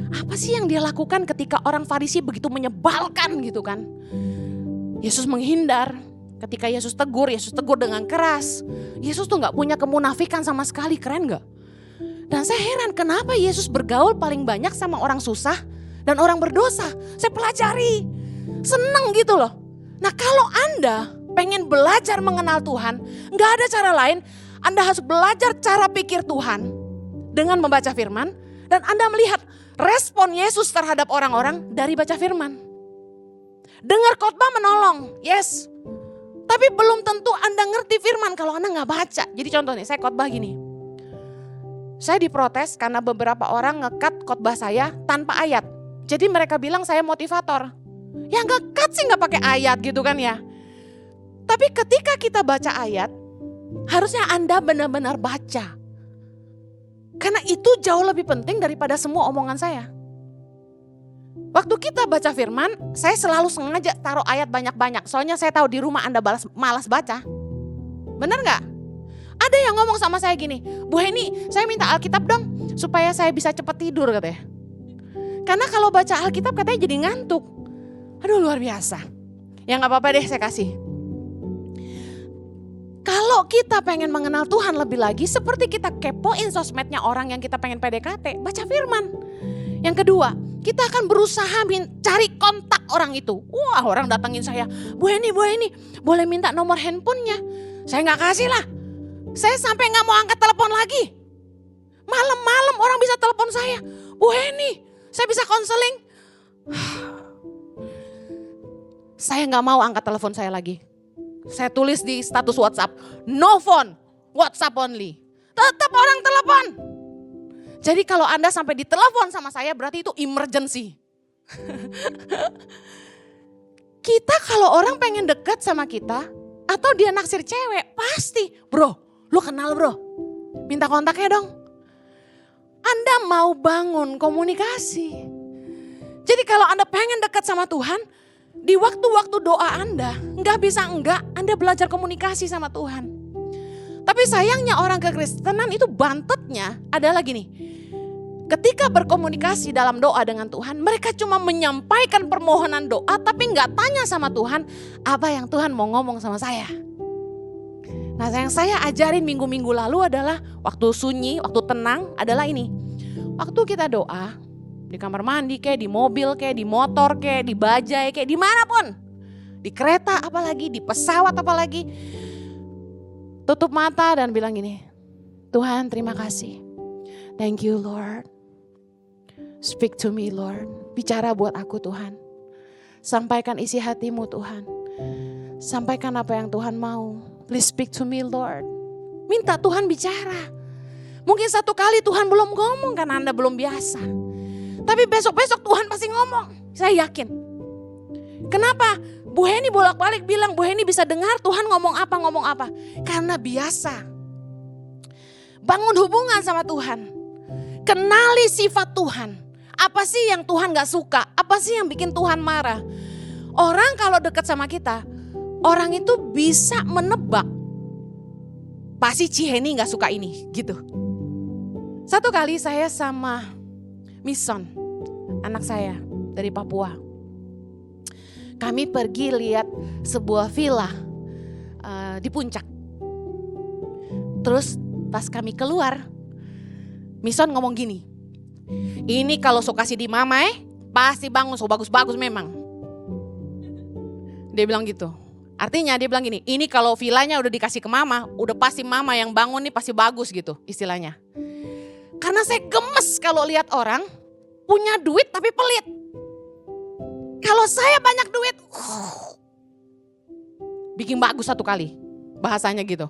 apa sih yang dia lakukan ketika orang Farisi begitu menyebalkan gitu kan. Yesus menghindar. Ketika Yesus tegur dengan keras. Yesus tuh gak punya kemunafikan sama sekali, keren gak? Dan saya heran kenapa Yesus bergaul paling banyak sama orang susah dan orang berdosa. Saya pelajari, seneng gitu loh. Nah kalau Anda pengen belajar mengenal Tuhan, gak ada cara lain. Anda harus belajar cara pikir Tuhan dengan membaca firman. Dan Anda melihat respon Yesus terhadap orang-orang dari baca firman. Dengar khotbah menolong, yes. Tapi belum tentu Anda ngerti firman kalau Anda gak baca. Jadi contoh nih, saya khotbah gini. Saya diprotes karena beberapa orang ngekat khotbah saya tanpa ayat. Jadi mereka bilang saya motivator. Ya ngekat sih gak pakai ayat gitu kan ya. Tapi ketika kita baca ayat, harusnya Anda benar-benar baca. Karena itu jauh lebih penting daripada semua omongan saya. Waktu kita baca firman, saya selalu sengaja taruh ayat banyak-banyak. Soalnya saya tahu di rumah Anda malas baca. Benar gak? Ada yang ngomong sama saya gini, Bu Heni saya minta Alkitab dong supaya saya bisa cepat tidur katanya. Karena kalau baca Alkitab katanya jadi ngantuk. Aduh luar biasa. Ya gak apa-apa deh saya kasih. Kalau kita pengen mengenal Tuhan lebih lagi, seperti kita kepoin sosmednya orang yang kita pengen PDKT, baca firman. Yang kedua, kita akan berusaha cari kontak orang itu. Wah orang datangin saya, Bu Heni boleh minta nomor handphonenya. Saya gak kasih lah. Saya sampai gak mau angkat telepon lagi. Malam-malam orang bisa telepon saya. Bu Heni, saya bisa konseling. Saya gak mau angkat telepon saya lagi. Saya tulis di status WhatsApp, no phone, WhatsApp only. Tetap orang telepon. Jadi kalau Anda sampai ditelepon sama saya berarti itu emergency. Kita kalau orang pengen dekat sama kita atau dia naksir cewek pasti, bro, lu kenal bro, minta kontaknya dong. Anda mau bangun komunikasi. Jadi kalau Anda pengen dekat sama Tuhan, di waktu-waktu doa Anda, nggak bisa enggak Anda belajar komunikasi sama Tuhan. Tapi sayangnya orang kekristenan itu bantetnya adalah gini. Ketika berkomunikasi dalam doa dengan Tuhan, mereka cuma menyampaikan permohonan doa tapi nggak tanya sama Tuhan apa yang Tuhan mau ngomong sama saya. Nah yang saya ajarin minggu-minggu lalu adalah waktu sunyi, waktu tenang adalah ini. Waktu kita doa, di kamar mandi kayak, di mobil kayak, di motor kayak, di bajai kayak, dimanapun. Di kereta apalagi, di pesawat apalagi. Tutup mata dan bilang gini, Tuhan terima kasih. Thank you Lord. Speak to me Lord. Bicara buat aku Tuhan. Sampaikan isi hatimu Tuhan. Sampaikan apa yang Tuhan mau. Please speak to me Lord. Minta Tuhan bicara. Mungkin satu kali Tuhan belum ngomong karena Anda belum biasa. Tapi besok-besok Tuhan pasti ngomong. Saya yakin. Kenapa? Bu Heni bolak-balik bilang Bu Heni bisa dengar Tuhan ngomong apa. Karena biasa. Bangun hubungan sama Tuhan. Kenali sifat Tuhan. Apa sih yang Tuhan gak suka? Apa sih yang bikin Tuhan marah? Orang kalau dekat sama kita, orang itu bisa menebak. Pasti Ciheni gak suka ini, gitu. Satu kali saya sama Mison, anak saya dari Papua. Kami pergi lihat sebuah villa di puncak. Terus pas kami keluar, Mison ngomong gini, ini kalau so kasih di mama pasti bangun so bagus-bagus memang. Dia bilang gitu. Artinya dia bilang gini, ini kalau villanya udah dikasih ke mama, udah pasti mama yang bangun nih pasti bagus gitu istilahnya. Karena saya gemes kalau lihat orang punya duit tapi pelit. Kalau saya banyak duit, bikin bagus satu kali. Bahasanya gitu.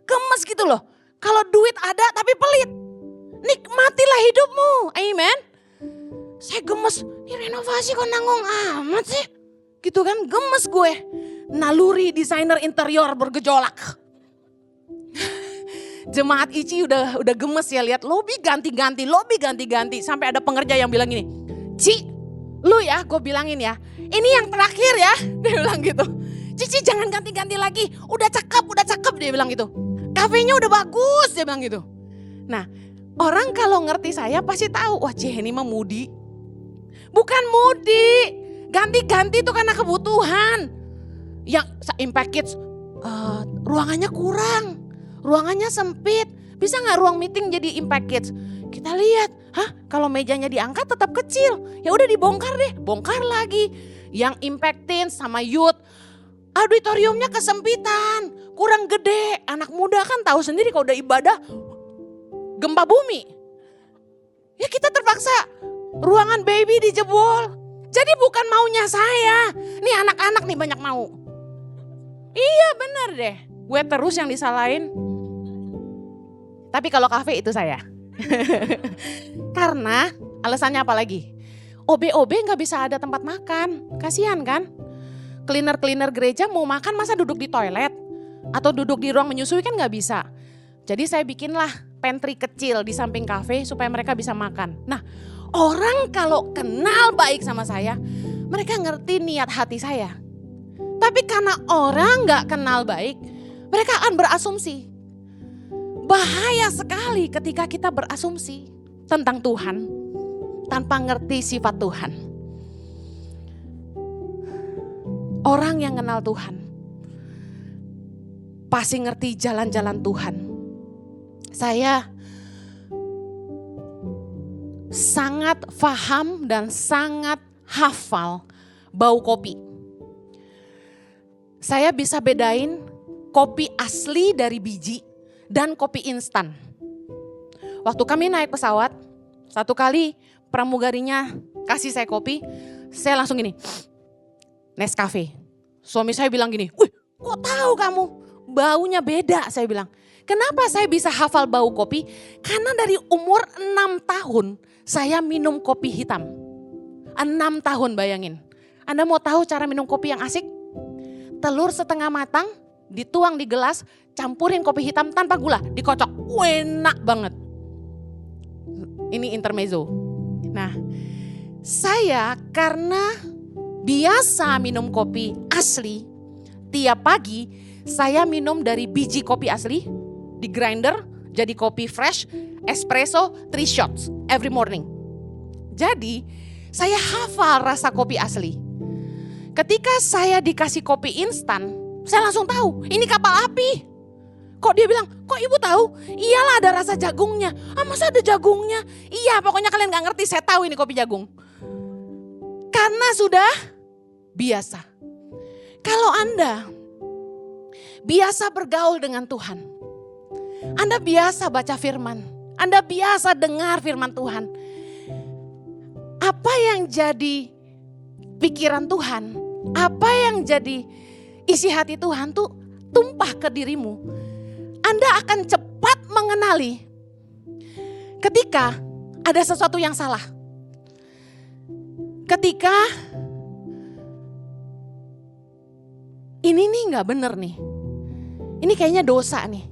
Gemes gitu loh. Kalau duit ada tapi pelit. Nikmatilah hidupmu. Amen. Saya gemes. Ini renovasi kok nanggung amat sih. Gitu kan, gemes gue. Naluri desainer interior bergejolak. Jemaat Ici udah gemes ya lihat lobi ganti-ganti. Sampai ada pengerja yang bilang gini, Ci, lu ya gue bilangin ya, ini yang terakhir ya. Dia bilang gitu. Cici jangan ganti-ganti lagi, udah cakep dia bilang gitu. Kafenya udah bagus dia bilang gitu. Nah orang kalau ngerti saya pasti tahu, wah Ciheni mah mudi. Bukan mudi, ganti-ganti itu karena kebutuhan. Yang impact kids, ruangannya kurang, ruangannya sempit. Bisa gak ruang meeting jadi impact kids? Kita lihat, kalau mejanya diangkat tetap kecil. Ya udah dibongkar deh, bongkar lagi. Yang impact teens sama youth, auditoriumnya kesempitan, kurang gede. Anak muda kan tahu sendiri kalau udah ibadah, gempa bumi. Ya kita terpaksa ruangan baby dijebol. Jadi bukan maunya saya. Nih anak-anak nih banyak mau. Iya benar deh. Gue terus yang disalahin. Tapi kalau kafe itu saya. Karena alasannya apa lagi? OB gak bisa ada tempat makan. Kasihan kan? Cleaner gereja mau makan masa duduk di toilet? Atau duduk di ruang menyusui kan gak bisa. Jadi saya bikinlah pantry kecil di samping kafe supaya mereka bisa makan. Nah orang kalau kenal baik sama saya, mereka ngerti niat hati saya. Tapi karena orang gak kenal baik, mereka akan berasumsi. Bahaya sekali ketika kita berasumsi tentang Tuhan tanpa ngerti sifat Tuhan. Orang yang kenal Tuhan pasti ngerti jalan-jalan Tuhan. Saya sangat paham dan sangat hafal bau kopi. Saya bisa bedain kopi asli dari biji dan kopi instan. Waktu kami naik pesawat, satu kali pramugarinya kasih saya kopi, saya langsung gini, Nescafe. Suami saya bilang gini, wih kok tahu kamu? Baunya beda, saya bilang. Kenapa saya bisa hafal bau kopi? Karena dari umur 6 tahun saya minum kopi hitam. 6 tahun bayangin. Anda mau tahu cara minum kopi yang asik? Telur setengah matang, dituang di gelas, campurin kopi hitam tanpa gula, dikocok. Enak banget. Ini intermezzo. Nah, saya karena biasa minum kopi asli, tiap pagi saya minum dari biji kopi asli, di grinder jadi kopi fresh, espresso 3 shots every morning. Jadi saya hafal rasa kopi asli. Ketika saya dikasih kopi instan, saya langsung tahu ini kapal api. Kok dia bilang, kok ibu tahu? Iyalah ada rasa jagungnya. Ah masa ada jagungnya? Iya pokoknya kalian gak ngerti, saya tahu ini kopi jagung. Karena sudah biasa. Kalau Anda biasa bergaul dengan Tuhan, Anda biasa baca firman, Anda biasa dengar firman Tuhan. Apa yang jadi pikiran Tuhan, apa yang jadi isi hati Tuhan tuh tumpah ke dirimu. Anda akan cepat mengenali ketika ada sesuatu yang salah. Ketika ini nih gak bener nih, ini kayaknya dosa nih.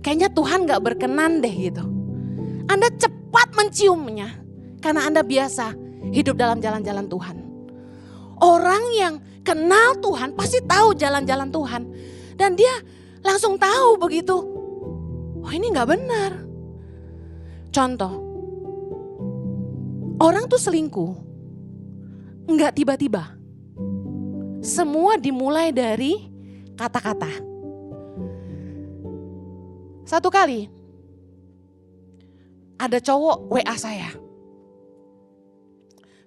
Kayaknya Tuhan gak berkenan deh gitu. Anda cepat menciumnya karena Anda biasa hidup dalam jalan-jalan Tuhan. Orang yang kenal Tuhan pasti tahu jalan-jalan Tuhan. Dan dia langsung tahu begitu. Oh ini gak benar. Contoh. Orang tuh selingkuh. Gak tiba-tiba. Semua dimulai dari kata-kata. Satu kali ada cowok WA saya.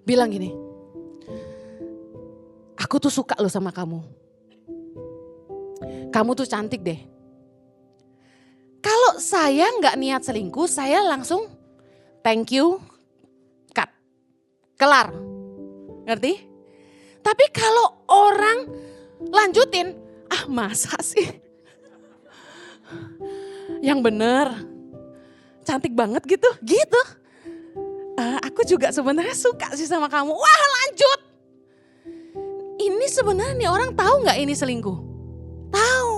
Bilang gini, aku tuh suka loh sama kamu. Kamu tuh cantik deh. Kalau saya gak niat selingkuh, saya langsung thank you, cut, kelar. Ngerti? Tapi kalau orang lanjutin, ah masa sih? Yang bener, cantik banget gitu. Aku juga sebenarnya suka sih sama kamu. Wah lanjut. Ini sebenarnya nih orang tahu nggak ini selingkuh? Tahu.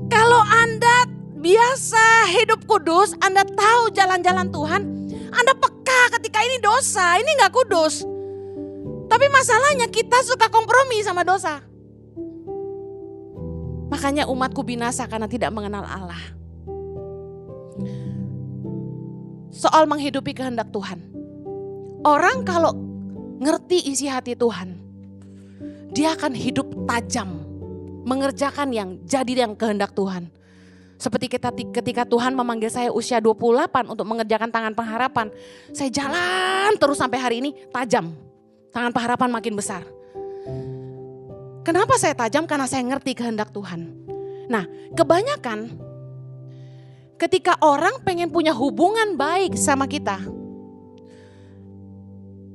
Kalau Anda biasa hidup kudus, Anda tahu jalan-jalan Tuhan, Anda peka ketika ini dosa, ini nggak kudus. Tapi masalahnya kita suka kompromi sama dosa. Makanya umatku binasa karena tidak mengenal Allah. Soal menghidupi kehendak Tuhan. Orang kalau ngerti isi hati Tuhan, dia akan hidup tajam. Mengerjakan yang kehendak Tuhan. Seperti ketika Tuhan memanggil saya usia 28 untuk mengerjakan tangan pengharapan. Saya jalan terus sampai hari ini tajam. Tangan pengharapan makin besar. Kenapa saya tajam? Karena saya ngerti kehendak Tuhan. Nah, kebanyakan ketika orang pengen punya hubungan baik sama kita,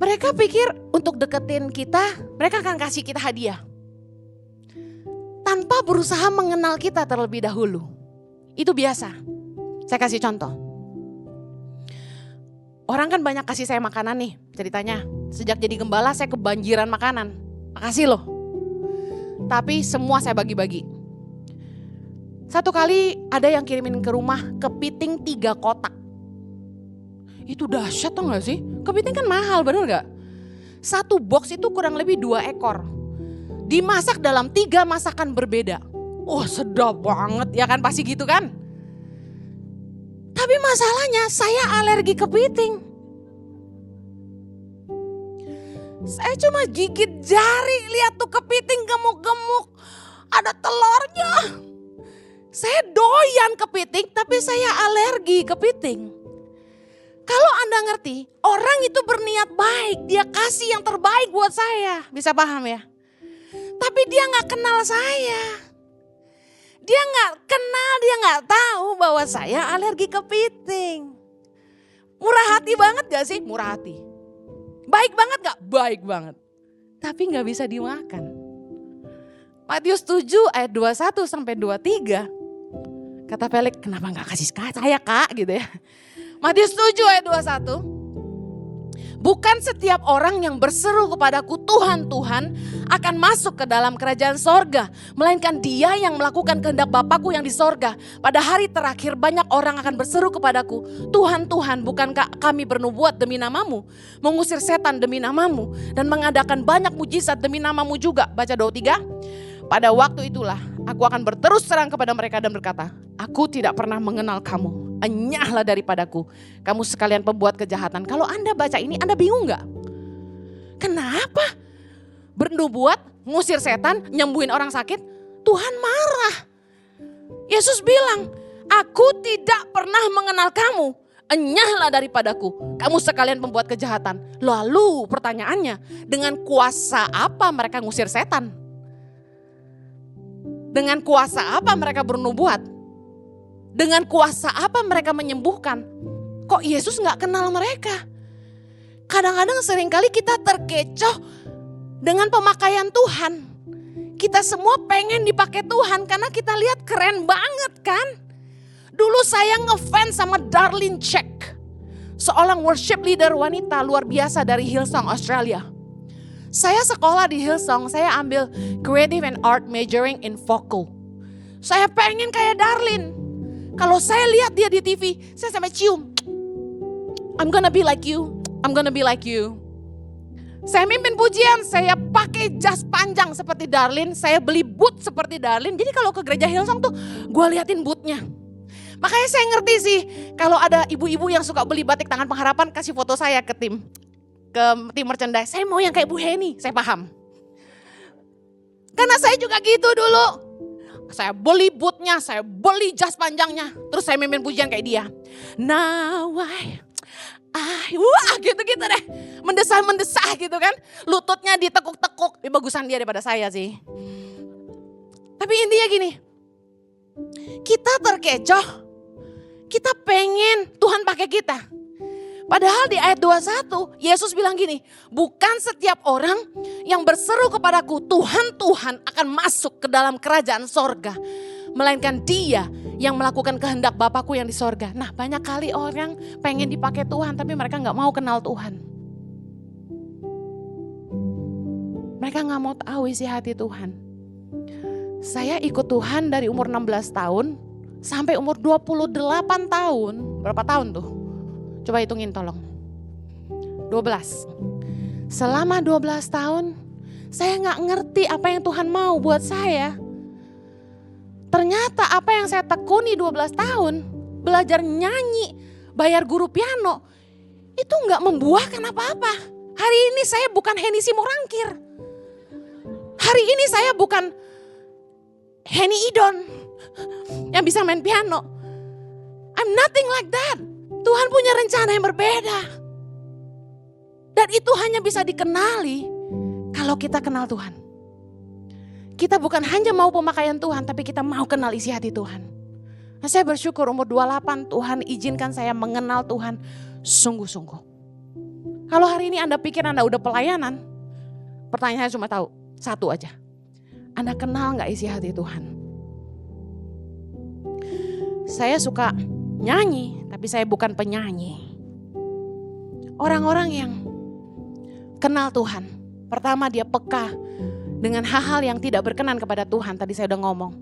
mereka pikir untuk deketin kita, mereka akan kasih kita hadiah. Tanpa berusaha mengenal kita terlebih dahulu. Itu biasa. Saya kasih contoh. Orang kan banyak kasih saya makanan nih ceritanya. Sejak jadi gembala saya kebanjiran makanan. Makasih loh. Tapi semua saya bagi-bagi. Satu kali ada yang kirimin ke rumah kepiting 3 kotak. Itu dahsyat tau gak sih? Kepiting kan mahal bener gak? Satu box itu kurang lebih 2 ekor. Dimasak dalam 3 masakan berbeda. Oh sedap banget ya kan, pasti gitu kan? Tapi masalahnya saya alergi kepiting. Saya cuma gigit jari lihat tuh kepiting gemuk-gemuk. Ada telurnya. Saya doyan kepiting tapi saya alergi kepiting. Kalau Anda ngerti, orang itu berniat baik. Dia kasih yang terbaik buat saya. Bisa paham ya? Tapi dia gak kenal saya. Dia nggak kenal, dia nggak tahu bahwa saya alergi kepiting. Murah hati banget gak sih? Murah hati. Baik banget gak? Baik banget. Tapi gak bisa dimakan. Matius 7 ayat 21 sampai 23. Kata Felix, kenapa gak kasih saya kak gitu ya. Matius 7 ayat 21. Bukan setiap orang yang berseru kepadaku Tuhan, Tuhan akan masuk ke dalam kerajaan sorga. Melainkan dia yang melakukan kehendak Bapakku yang di sorga. Pada hari terakhir banyak orang akan berseru kepadaku, Tuhan, Tuhan, bukankah kami bernubuat demi namamu? Mengusir setan demi namamu? Dan mengadakan banyak mujizat demi namamu juga. Baca 23. Pada waktu itulah aku akan berterus terang kepada mereka dan berkata, aku tidak pernah mengenal kamu. Enyahlah daripadaku, kamu sekalian pembuat kejahatan. Kalau Anda baca ini, Anda bingung gak? Kenapa? Bernubuat, ngusir setan, nyembuhin orang sakit, Tuhan marah. Yesus bilang, aku tidak pernah mengenal kamu. Enyahlah daripadaku, kamu sekalian pembuat kejahatan. Lalu pertanyaannya, dengan kuasa apa mereka ngusir setan? Dengan kuasa apa mereka bernubuat? Dengan kuasa apa mereka menyembuhkan? Kok Yesus gak kenal mereka? Kadang-kadang seringkali kita terkecoh dengan pemakaian Tuhan. Kita semua pengen dipakai Tuhan karena kita lihat keren banget kan? Dulu saya ngefans sama Darlene Check. Seorang worship leader wanita luar biasa dari Hillsong, Australia. Saya sekolah di Hillsong, saya ambil Creative and Art majoring in vocal. Saya pengen kayak Darlene. Kalau saya lihat dia di TV, saya sampai cium. I'm gonna be like you, I'm gonna be like you. Saya mimpin pujian, saya pakai jas panjang seperti Darlene, saya beli boot seperti Darlene. Jadi kalau ke gereja Hillsong tuh, gue liatin bootnya. Makanya saya ngerti sih, kalau ada ibu-ibu yang suka beli batik tangan pengharapan, kasih foto saya ke tim merchandise. Saya mau yang kayak Bu Heni, saya paham. Karena saya juga gitu dulu. Saya beli bootnya, saya beli jas panjangnya. Terus saya mimpin pujian kayak dia. Now wah gitu-gitu deh. Mendesah-mendesah gitu kan. Lututnya ditekuk-tekuk. Lebih bagusan dia daripada saya sih. Tapi intinya gini. Kita terkecoh. Kita pengen Tuhan pakai kita. Padahal di ayat 21 Yesus bilang gini, bukan setiap orang yang berseru kepadaku Tuhan, Tuhan akan masuk ke dalam kerajaan sorga. Melainkan dia yang melakukan kehendak Bapakku yang di sorga. Nah banyak kali orang pengen dipakai Tuhan tapi mereka gak mau kenal Tuhan. Mereka gak mau tahu isi hati Tuhan. Saya ikut Tuhan dari umur 16 tahun sampai umur 28 tahun. Berapa tahun tuh? Coba hitungin tolong. 12. Selama 12 tahun saya gak ngerti apa yang Tuhan mau buat saya. Ternyata apa yang saya tekuni 12 tahun, belajar nyanyi, bayar guru piano, itu gak membuahkan apa-apa. Hari ini saya bukan Heni Simorangkir. Hari ini saya bukan Heni Idon yang bisa main piano. I'm nothing like that. Tuhan punya rencana yang berbeda. Dan itu hanya bisa dikenali kalau kita kenal Tuhan. Kita bukan hanya mau pemakaian Tuhan, tapi kita mau kenal isi hati Tuhan. Nah, saya bersyukur umur 28 Tuhan izinkan saya mengenal Tuhan sungguh-sungguh. Kalau hari ini Anda pikir Anda udah pelayanan, pertanyaan saya cuma tahu, satu aja. Anda kenal gak isi hati Tuhan? Saya suka nyanyi, tapi saya bukan penyanyi. Orang-orang yang kenal Tuhan, pertama dia peka dengan hal-hal yang tidak berkenan kepada Tuhan. Tadi saya udah ngomong.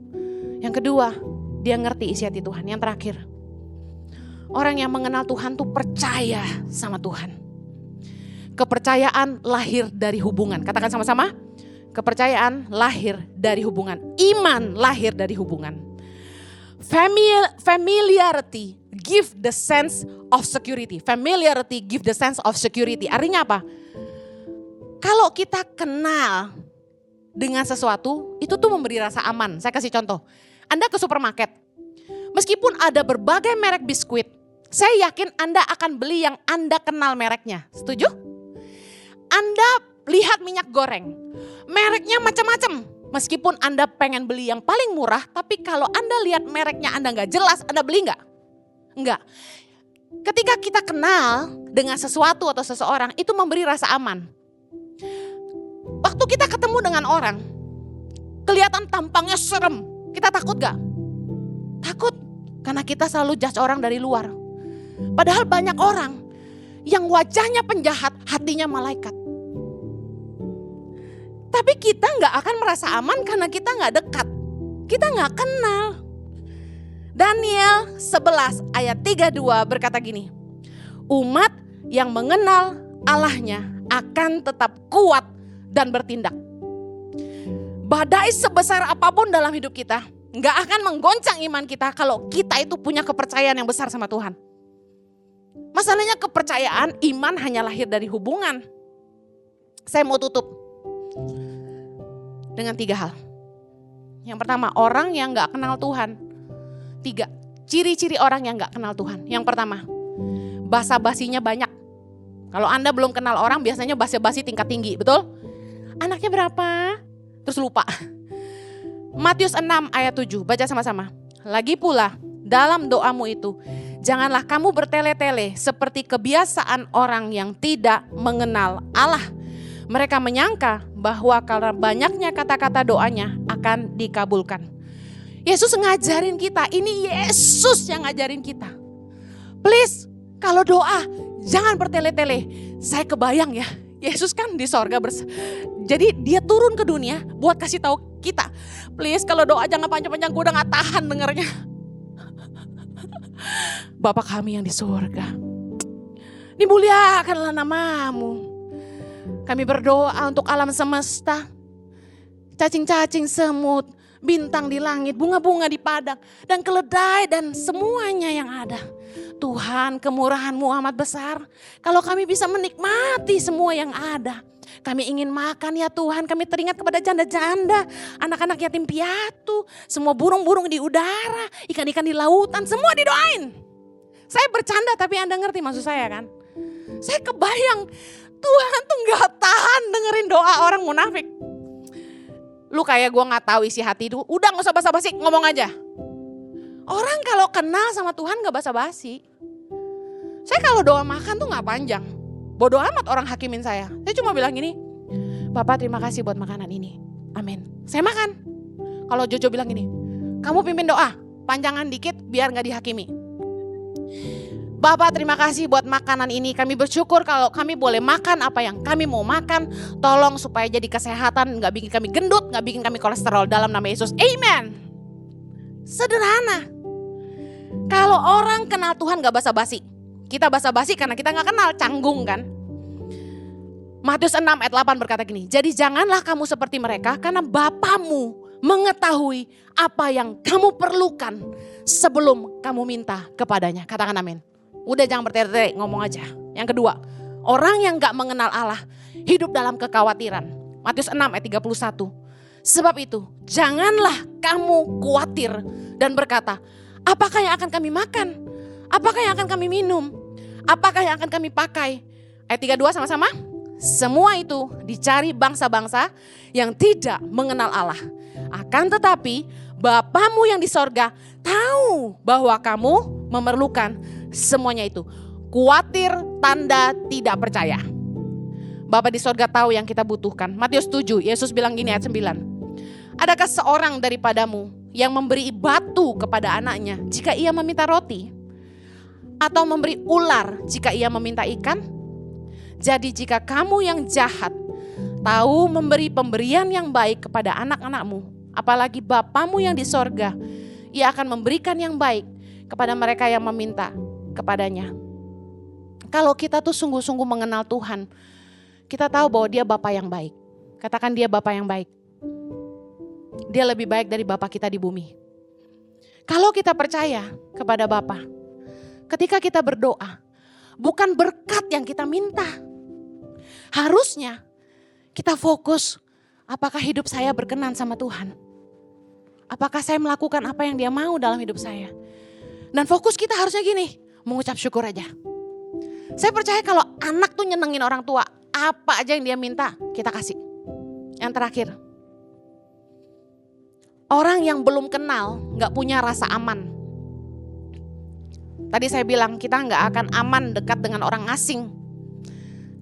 Yang kedua, dia ngerti isi hati Tuhan. Yang terakhir, orang yang mengenal Tuhan tuh percaya sama Tuhan. Kepercayaan lahir dari hubungan. Katakan sama-sama. Kepercayaan lahir dari hubungan. Iman lahir dari hubungan. Familiarity give the sense of security. Familiarity give the sense of security. Artinya apa? Kalau kita kenal dengan sesuatu, itu tuh memberi rasa aman. Saya kasih contoh. Anda ke supermarket. Meskipun ada berbagai merek biskuit, saya yakin Anda akan beli yang Anda kenal mereknya. Setuju? Anda lihat minyak goreng. Mereknya macam-macam. Meskipun Anda pengen beli yang paling murah, tapi kalau Anda lihat mereknya Anda nggak jelas, Anda beli nggak? Enggak. Ketika kita kenal dengan sesuatu atau seseorang, itu memberi rasa aman. Waktu kita ketemu dengan orang, kelihatan tampangnya serem, kita takut gak? Takut, karena kita selalu judge orang dari luar. Padahal banyak orang yang wajahnya penjahat, hatinya malaikat. Tapi kita gak akan merasa aman karena kita gak dekat. Kita gak kenal. Daniel 11 ayat 32 berkata gini, umat yang mengenal Allahnya akan tetap kuat dan bertindak. Badai sebesar apapun dalam hidup kita gak akan menggoncang iman kita kalau kita itu punya kepercayaan yang besar sama Tuhan. Masalahnya kepercayaan, iman hanya lahir dari hubungan. Saya mau tutup dengan 3 hal. Yang pertama, orang yang gak kenal Tuhan. 3, ciri-ciri orang yang gak kenal Tuhan. Yang pertama, basa-basinya banyak. Kalau Anda belum kenal orang, biasanya basa-basi tingkat tinggi, betul? Anaknya berapa? Terus lupa. Matius 6 ayat 7, baca sama-sama. Lagi pula, dalam doamu itu, janganlah kamu bertele-tele seperti kebiasaan orang yang tidak mengenal Allah. Mereka menyangka bahwa karena banyaknya kata-kata doanya akan dikabulkan. Yesus ngajarin kita, ini Yesus yang ngajarin kita. Please, kalau doa jangan bertele-tele. Saya kebayang ya, Yesus kan di sorga jadi dia turun ke dunia buat kasih tahu kita. Please, kalau doa jangan panjang-panjang, gue udah gak tahan dengernya. Bapa kami yang di sorga, dimuliakanlah namamu. Kami berdoa untuk alam semesta, cacing-cacing semut, bintang di langit, bunga-bunga di padang, dan keledai dan semuanya yang ada. Tuhan, kemurahan-Mu amat besar. Kalau kami bisa menikmati semua yang ada. Kami ingin makan ya Tuhan, kami teringat kepada janda-janda, anak-anak yatim piatu, semua burung-burung di udara, ikan-ikan di lautan, semua didoain. Saya bercanda tapi Anda ngerti maksud saya kan? Saya kebayang Tuhan tuh gak tahan dengerin doa orang munafik. Lu kayak gue gak tahu isi hati itu, udah gak usah basa-basi, ngomong aja. Orang kalau kenal sama Tuhan gak basa-basi. Saya kalau doa makan tuh gak panjang. Bodoh amat orang hakimin saya. Saya cuma bilang gini, Bapak terima kasih buat makanan ini. Amin. Saya makan. Kalau Jojo bilang gini, kamu pimpin doa, panjangan dikit biar gak dihakimi. Bapak terima kasih buat makanan ini. Kami bersyukur kalau kami boleh makan apa yang kami mau makan. Tolong supaya jadi kesehatan, gak bikin kami gendut, gak bikin kami kolesterol, dalam nama Yesus. Amen. Sederhana. Kalau orang kenal Tuhan gak basa-basi. Kita basa-basi karena kita gak kenal, canggung kan. Matius 6 ayat 8 berkata gini, jadi janganlah kamu seperti mereka karena Bapamu mengetahui apa yang kamu perlukan sebelum kamu minta kepadanya. Katakan amin. Udah jangan bertele-tele, ngomong aja. Yang kedua, orang yang gak mengenal Allah hidup dalam kekhawatiran. Matius 6 ayat 31. Sebab itu janganlah kamu khawatir dan berkata, apakah yang akan kami makan? Apakah yang akan kami minum? Apakah yang akan kami pakai? Ayat 32 sama-sama. Semua itu dicari bangsa-bangsa yang tidak mengenal Allah. Akan tetapi Bapamu yang di sorga tahu bahwa kamu memerlukan semuanya itu. Khawatir tanda tidak percaya. Bapa di sorga tahu yang kita butuhkan. Matius 7, Yesus bilang gini ayat 9. Adakah seorang daripadamu yang memberi batu kepada anaknya jika ia meminta roti? Atau memberi ular jika ia meminta ikan? Jadi jika kamu yang jahat tahu memberi pemberian yang baik kepada anak-anakmu, apalagi Bapamu yang di sorga, ia akan memberikan yang baik kepada mereka yang meminta kepadanya. Kalau kita tuh sungguh-sungguh mengenal Tuhan, kita tahu bahwa dia Bapa yang baik. Katakan dia Bapa yang baik. Dia lebih baik dari Bapa kita di bumi. Kalau kita percaya kepada Bapa, ketika kita berdoa, bukan berkat yang kita minta. Harusnya kita fokus, apakah hidup saya berkenan sama Tuhan? Apakah saya melakukan apa yang dia mau dalam hidup saya? Dan fokus kita harusnya gini, mengucap syukur aja. Saya percaya kalau anak tuh nyenengin orang tua, apa aja yang dia minta kita kasih. Yang terakhir, Orang yang belum kenal gak punya rasa aman. Tadi saya bilang kita gak akan aman dekat dengan orang asing.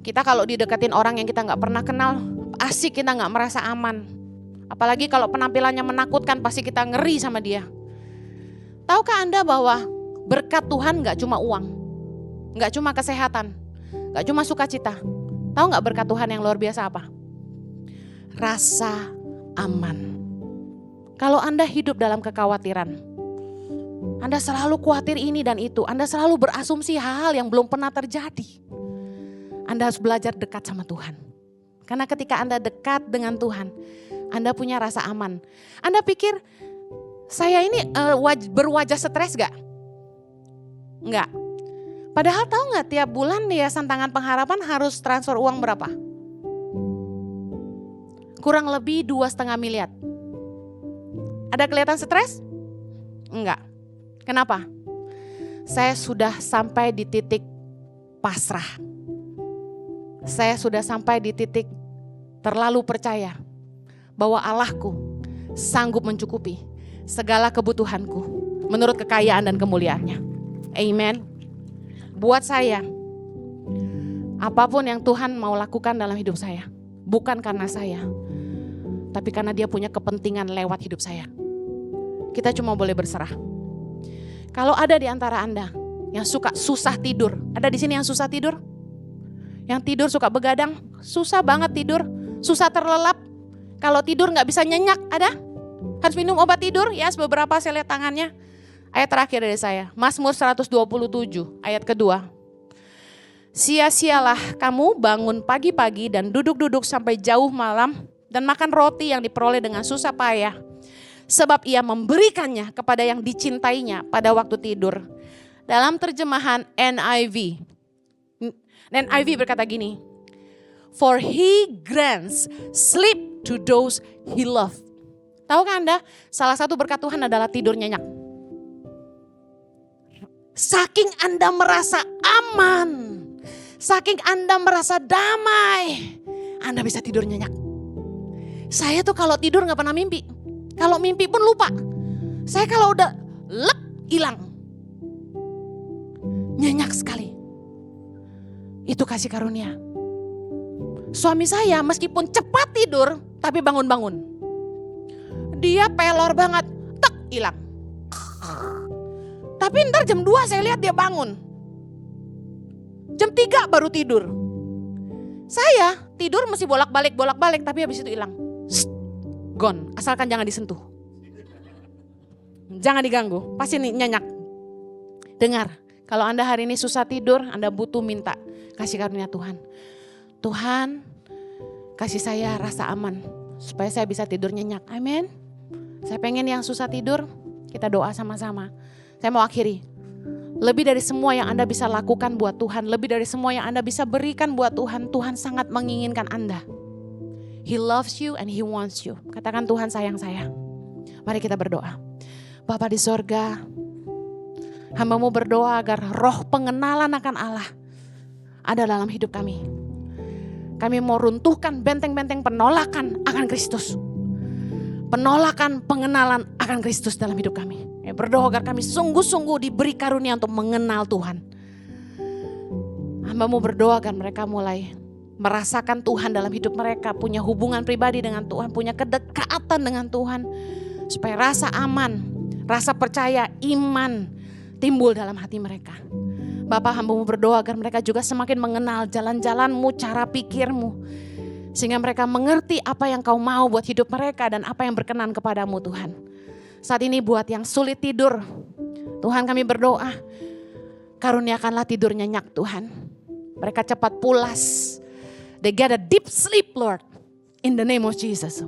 Kita kalau dideketin orang yang kita gak pernah kenal, pasti kita gak merasa aman. Apalagi kalau penampilannya menakutkan, pasti kita ngeri sama dia. Tahukah Anda bahwa berkat Tuhan gak cuma uang, gak cuma kesehatan, gak cuma sukacita. Tahu gak berkat Tuhan yang luar biasa apa? Rasa aman. Kalau Anda hidup dalam kekhawatiran, Anda selalu khawatir ini dan itu, Anda selalu berasumsi hal-hal yang belum pernah terjadi. Anda harus belajar dekat sama Tuhan. Karena ketika Anda dekat dengan Tuhan, Anda punya rasa aman. Anda pikir, saya ini berwajah stres gak? Enggak. Padahal tahu gak tiap bulan Yayasan Tangan Pengharapan harus transfer uang berapa? Kurang lebih 2,5 miliar. Ada kelihatan stres? Enggak. Kenapa? Saya sudah sampai di titik pasrah. Saya sudah sampai di titik terlalu percaya bahwa Allahku sanggup mencukupi segala kebutuhanku menurut kekayaan dan kemuliaannya. Amen. Buat saya, apapun yang Tuhan mau lakukan dalam hidup saya, bukan karena saya, tapi karena Dia punya kepentingan lewat hidup saya. Kita cuma boleh berserah. Kalau ada di antara Anda yang suka susah tidur, ada di sini yang susah tidur? Yang tidur suka begadang, susah banget tidur, susah terlelap. Kalau tidur gak bisa nyenyak, ada? Harus minum obat tidur, ya beberapa saya lihat tangannya. Ayat terakhir dari saya, Mazmur 127 ayat kedua. Sia-sialah kamu bangun pagi-pagi dan duduk-duduk sampai jauh malam dan makan roti yang diperoleh dengan susah payah. Sebab ia memberikannya kepada yang dicintainya pada waktu tidur. Dalam terjemahan NIV berkata gini, for he grants sleep to those he love. Tahukah Anda, salah satu berkat Tuhan adalah tidur nyenyak. Saking Anda merasa aman, saking Anda merasa damai, Anda bisa tidur nyenyak. Saya tuh kalau tidur gak pernah mimpi. Kalau mimpi pun lupa. Saya kalau udah hilang. Nyenyak sekali. Itu kasih karunia. Suami saya meskipun cepat tidur, tapi bangun-bangun. Dia pelor banget, hilang. Tapi ntar jam 2 saya lihat dia bangun. Jam 3 baru tidur. Saya tidur mesti bolak-balik, tapi habis itu hilang. Gone, asalkan jangan disentuh. Jangan diganggu, pasti nyenyak. Dengar, kalau Anda hari ini susah tidur, Anda butuh minta kasih karunia Tuhan. Tuhan, kasih saya rasa aman, supaya saya bisa tidur nyenyak. Amin. Saya pengen yang susah tidur, kita doa sama-sama. Saya mau akhiri. Lebih dari semua yang Anda bisa lakukan buat Tuhan, lebih dari semua yang Anda bisa berikan buat Tuhan, Tuhan sangat menginginkan Anda. He loves you and He wants you. Katakan, Tuhan sayang saya. Mari kita berdoa. Bapa di sorga, hamba-Mu berdoa agar roh pengenalan akan Allah ada dalam hidup kami. Kami mau runtuhkan benteng-benteng penolakan akan Kristus. Penolakan pengenalan akan Kristus dalam hidup kami. Berdoa agar kami sungguh-sungguh diberi karunia untuk mengenal Tuhan. Hamba-Mu berdoa agar mereka mulai merasakan Tuhan dalam hidup mereka, punya hubungan pribadi dengan Tuhan, punya kedekatan dengan Tuhan, supaya rasa aman, rasa percaya, iman timbul dalam hati mereka. Bapa, hamba-Mu berdoa agar mereka juga semakin mengenal jalan-jalan-Mu, cara pikir-Mu, sehingga mereka mengerti apa yang Kau mau buat hidup mereka dan apa yang berkenan kepadamu Tuhan. Saat ini buat yang sulit tidur, Tuhan kami berdoa, karuniakanlah tidur nyenyak Tuhan. Mereka cepat pulas. They get a deep sleep, Lord, in the name of Jesus.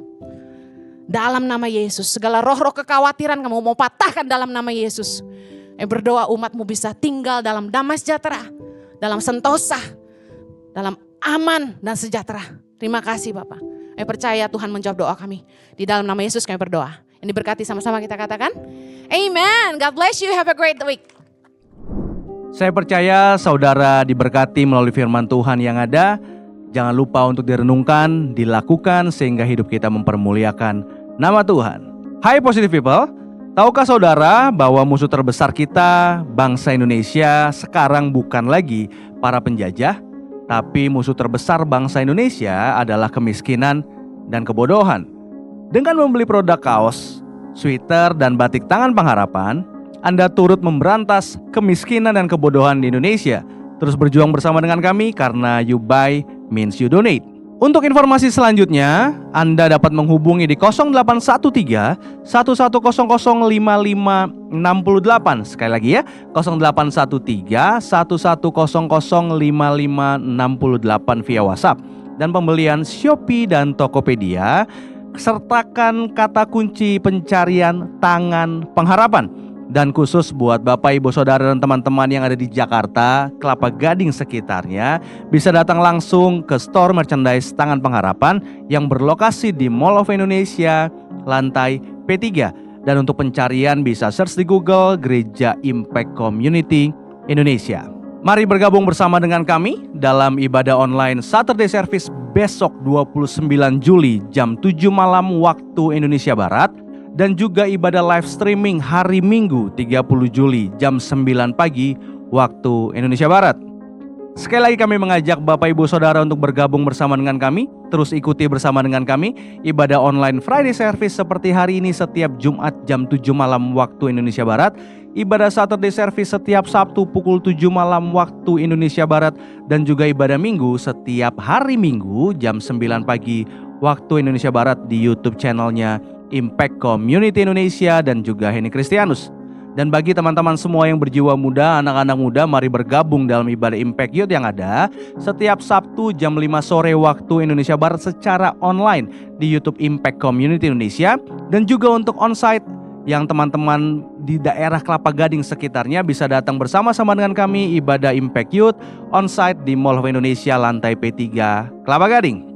Dalam nama Yesus, segala roh-roh kekhawatiran kamu mau patahkan dalam nama Yesus. Berdoa umat-Mu bisa tinggal dalam damai sejahtera, dalam sentosa, dalam aman dan sejahtera. Terima kasih Bapak. Saya percaya Tuhan menjawab doa kami. Di dalam nama Yesus kami berdoa. Ini berkati sama-sama kita katakan. Amen. God bless you. Have a great week. Saya percaya saudara diberkati melalui firman Tuhan yang ada. Jangan lupa untuk direnungkan, dilakukan sehingga hidup kita mempermuliakan nama Tuhan. Hai Positive People, tahukah saudara bahwa musuh terbesar kita, bangsa Indonesia, sekarang bukan lagi para penjajah, tapi musuh terbesar bangsa Indonesia adalah kemiskinan dan kebodohan. Dengan membeli produk kaos, sweater, dan batik tangan pengharapan, Anda turut memberantas kemiskinan dan kebodohan di Indonesia. Terus berjuang bersama dengan kami karena you buy means you donate. Untuk informasi selanjutnya, Anda dapat menghubungi di 0813 1100 5568. Sekali lagi ya, 0813 1100 5568 via WhatsApp. Dan pembelian Shopee dan Tokopedia, sertakan kata kunci pencarian tangan pengharapan. Dan khusus buat Bapak, Ibu, Saudara, dan teman-teman yang ada di Jakarta, Kelapa Gading sekitarnya, bisa datang langsung ke store merchandise Tangan Pengharapan yang berlokasi di Mall of Indonesia, lantai P3. Dan untuk pencarian bisa search di Google Gereja Impact Community Indonesia. Mari bergabung bersama dengan kami dalam ibadah online Saturday Service besok 29 Juli jam 7 malam waktu Indonesia Barat. Dan juga ibadah live streaming hari Minggu 30 Juli jam 9 pagi waktu Indonesia Barat. Sekali lagi kami mengajak Bapak, Ibu, Saudara untuk bergabung bersama dengan kami. Terus ikuti bersama dengan kami ibadah online Friday Service seperti hari ini setiap Jumat jam 7 malam waktu Indonesia Barat. Ibadah Saturday Service setiap Sabtu pukul 7 malam waktu Indonesia Barat. Dan juga ibadah Minggu setiap hari Minggu jam 9 pagi waktu Indonesia Barat di YouTube channelnya Impact Community Indonesia dan juga Henny Kristianus. Dan bagi teman-teman semua yang berjiwa muda, anak-anak muda, mari bergabung dalam ibadah Impact Youth yang ada setiap Sabtu jam 5 sore waktu Indonesia Barat secara online di YouTube Impact Community Indonesia. Dan juga untuk onsite yang teman-teman di daerah Kelapa Gading sekitarnya bisa datang bersama-sama dengan kami ibadah Impact Youth onsite di Mall of Indonesia lantai P3 Kelapa Gading.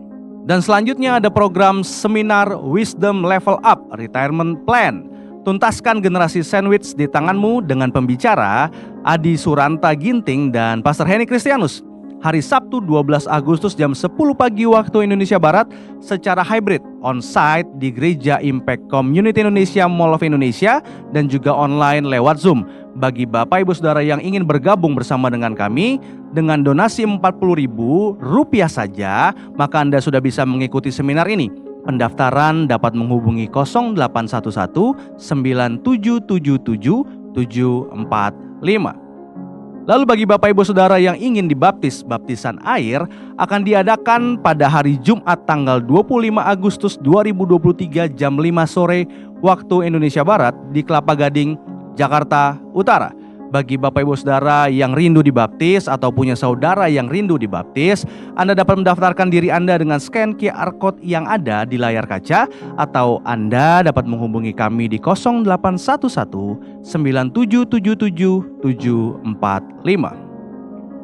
Dan selanjutnya ada program seminar Wisdom Level Up Retirement Plan. Tuntaskan generasi sandwich di tanganmu dengan pembicara Adi Suranta Ginting dan Pastor Henny Kristianus. Hari Sabtu 12 Agustus jam 10 pagi waktu Indonesia Barat secara hybrid on-site di Gereja Impact Community Indonesia Mall of Indonesia dan juga online lewat Zoom. Bagi Bapak, Ibu, Saudara yang ingin bergabung bersama dengan kami dengan donasi Rp40.000 saja, maka Anda sudah bisa mengikuti seminar ini. Pendaftaran dapat menghubungi 0811 9777 745. Lalu bagi Bapak, Ibu, Saudara yang ingin dibaptis, baptisan air akan diadakan pada hari Jumat tanggal 25 Agustus 2023 jam 5 sore waktu Indonesia Barat di Kelapa Gading, Jakarta Utara. Bagi Bapak, Ibu, Saudara yang rindu dibaptis atau punya saudara yang rindu dibaptis, Anda dapat mendaftarkan diri Anda dengan scan QR Code yang ada di layar kaca, atau Anda dapat menghubungi kami di 0811 9777 745.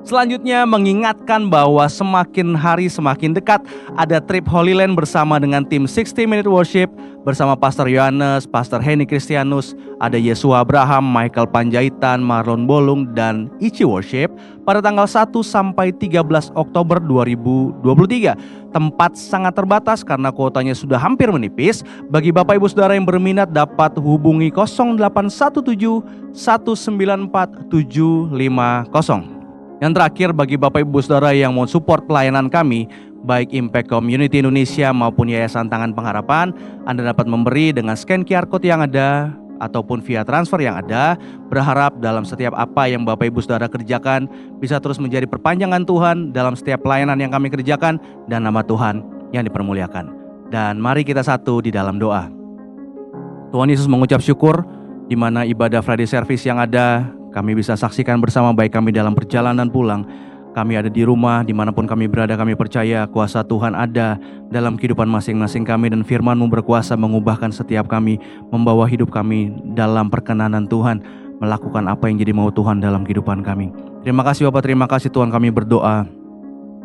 Selanjutnya mengingatkan bahwa semakin hari semakin dekat ada trip Holy Land bersama dengan tim 60 Minute Worship bersama Pastor Yohanes, Pastor Henny Kristianus, ada Yesua Abraham, Michael Panjaitan, Marlon Bolung, dan Ichi Worship pada tanggal 1 sampai 13 Oktober 2023. Tempat sangat terbatas karena kuotanya sudah hampir menipis. Bagi Bapak, Ibu, Saudara yang berminat dapat hubungi 0817 194 750. Yang terakhir, bagi Bapak, Ibu, Saudara yang mau support pelayanan kami, baik Impact Community Indonesia maupun Yayasan Tangan Pengharapan, Anda dapat memberi dengan scan QR Code yang ada ataupun via transfer yang ada. Berharap dalam setiap apa yang Bapak, Ibu, Saudara kerjakan bisa terus menjadi perpanjangan Tuhan dalam setiap pelayanan yang kami kerjakan dan nama Tuhan yang dipermuliakan. Dan mari kita satu di dalam doa. Tuhan Yesus mengucap syukur di mana ibadah Friday Service yang ada kami bisa saksikan bersama, baik kami dalam perjalanan pulang, kami ada di rumah, dimanapun kami berada. Kami percaya kuasa Tuhan ada dalam kehidupan masing-masing kami, dan firman-Mu berkuasa mengubahkan setiap kami, membawa hidup kami dalam perkenanan Tuhan, melakukan apa yang jadi mau Tuhan dalam kehidupan kami. Terima kasih Bapak, terima kasih Tuhan. Kami berdoa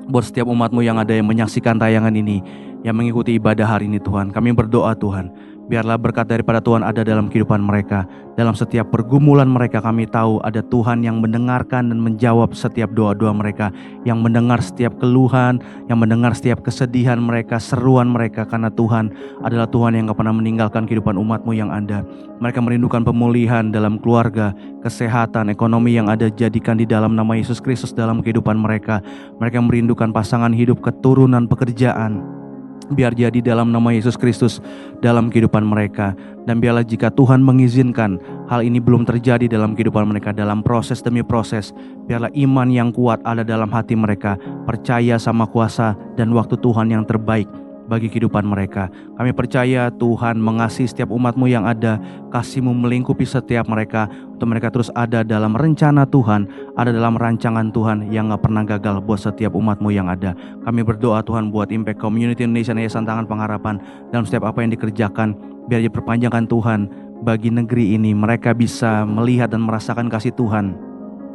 buat setiap umat-Mu yang ada yang menyaksikan tayangan ini, yang mengikuti ibadah hari ini Tuhan. Kami berdoa Tuhan, Biarlah berkat daripada Tuhan ada dalam kehidupan mereka. Dalam setiap pergumulan mereka, kami tahu ada Tuhan yang mendengarkan dan menjawab setiap doa-doa mereka, yang mendengar setiap keluhan, yang mendengar setiap kesedihan mereka, seruan mereka, karena Tuhan adalah Tuhan yang gak pernah meninggalkan kehidupan umat-Mu yang ada. Mereka merindukan pemulihan dalam keluarga, kesehatan, ekonomi yang ada, jadikan di dalam nama Yesus Kristus dalam kehidupan mereka. Mereka merindukan pasangan hidup, keturunan, pekerjaan. Biar jadi dalam nama Yesus Kristus dalam kehidupan mereka. Dan biarlah jika Tuhan mengizinkan hal ini belum terjadi dalam kehidupan mereka, dalam proses demi proses, biarlah iman yang kuat ada dalam hati mereka, percaya sama kuasa dan waktu Tuhan yang terbaik bagi kehidupan mereka. Kami percaya Tuhan mengasihi setiap umat-Mu yang ada, kasih-Mu melingkupi setiap mereka, untuk mereka terus ada dalam rencana Tuhan, ada dalam rancangan Tuhan yang gak pernah gagal buat setiap umat-Mu yang ada. Kami berdoa Tuhan buat Impact Community Indonesia dan Yayasan Tangan Pengharapan dalam setiap apa yang dikerjakan, biar diperpanjangkan Tuhan bagi negeri ini. Mereka bisa melihat dan merasakan kasih Tuhan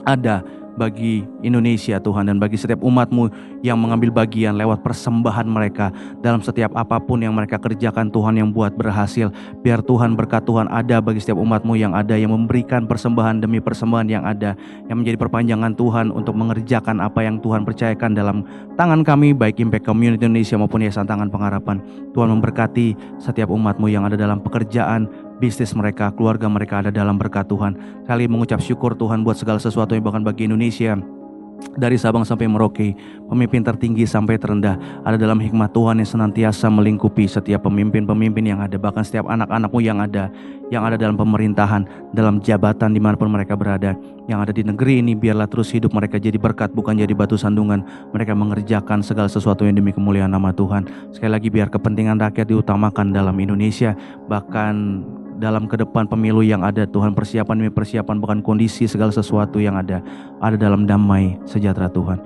ada bagi Indonesia Tuhan, dan bagi setiap umat-Mu yang mengambil bagian lewat persembahan mereka dalam setiap apapun yang mereka kerjakan Tuhan, yang buat berhasil. Biar Tuhan, berkat Tuhan ada bagi setiap umat-Mu yang ada, yang memberikan persembahan demi persembahan yang ada, yang menjadi perpanjangan Tuhan untuk mengerjakan apa yang Tuhan percayakan dalam tangan kami, baik Impact Community Indonesia maupun Yayasan Tangan Pengharapan. Tuhan memberkati setiap umat-Mu yang ada dalam pekerjaan, bisnis mereka, keluarga mereka ada dalam berkat Tuhan. Kali mengucap syukur Tuhan buat segala sesuatu yang bahkan bagi Indonesia, dari Sabang sampai Merauke, pemimpin tertinggi sampai terendah, ada dalam hikmat Tuhan yang senantiasa melingkupi setiap pemimpin-pemimpin yang ada, bahkan setiap anak-anak-Mu yang ada dalam pemerintahan, dalam jabatan dimanapun mereka berada, yang ada di negeri ini. Biarlah terus hidup mereka jadi berkat, bukan jadi batu sandungan. Mereka mengerjakan segala sesuatu yang demi kemuliaan nama Tuhan. Sekali lagi, biar kepentingan rakyat diutamakan dalam Indonesia, bahkan dalam ke depan pemilu yang ada, Tuhan, persiapan demi persiapan, bukan kondisi, segala sesuatu yang ada dalam damai sejahtera Tuhan.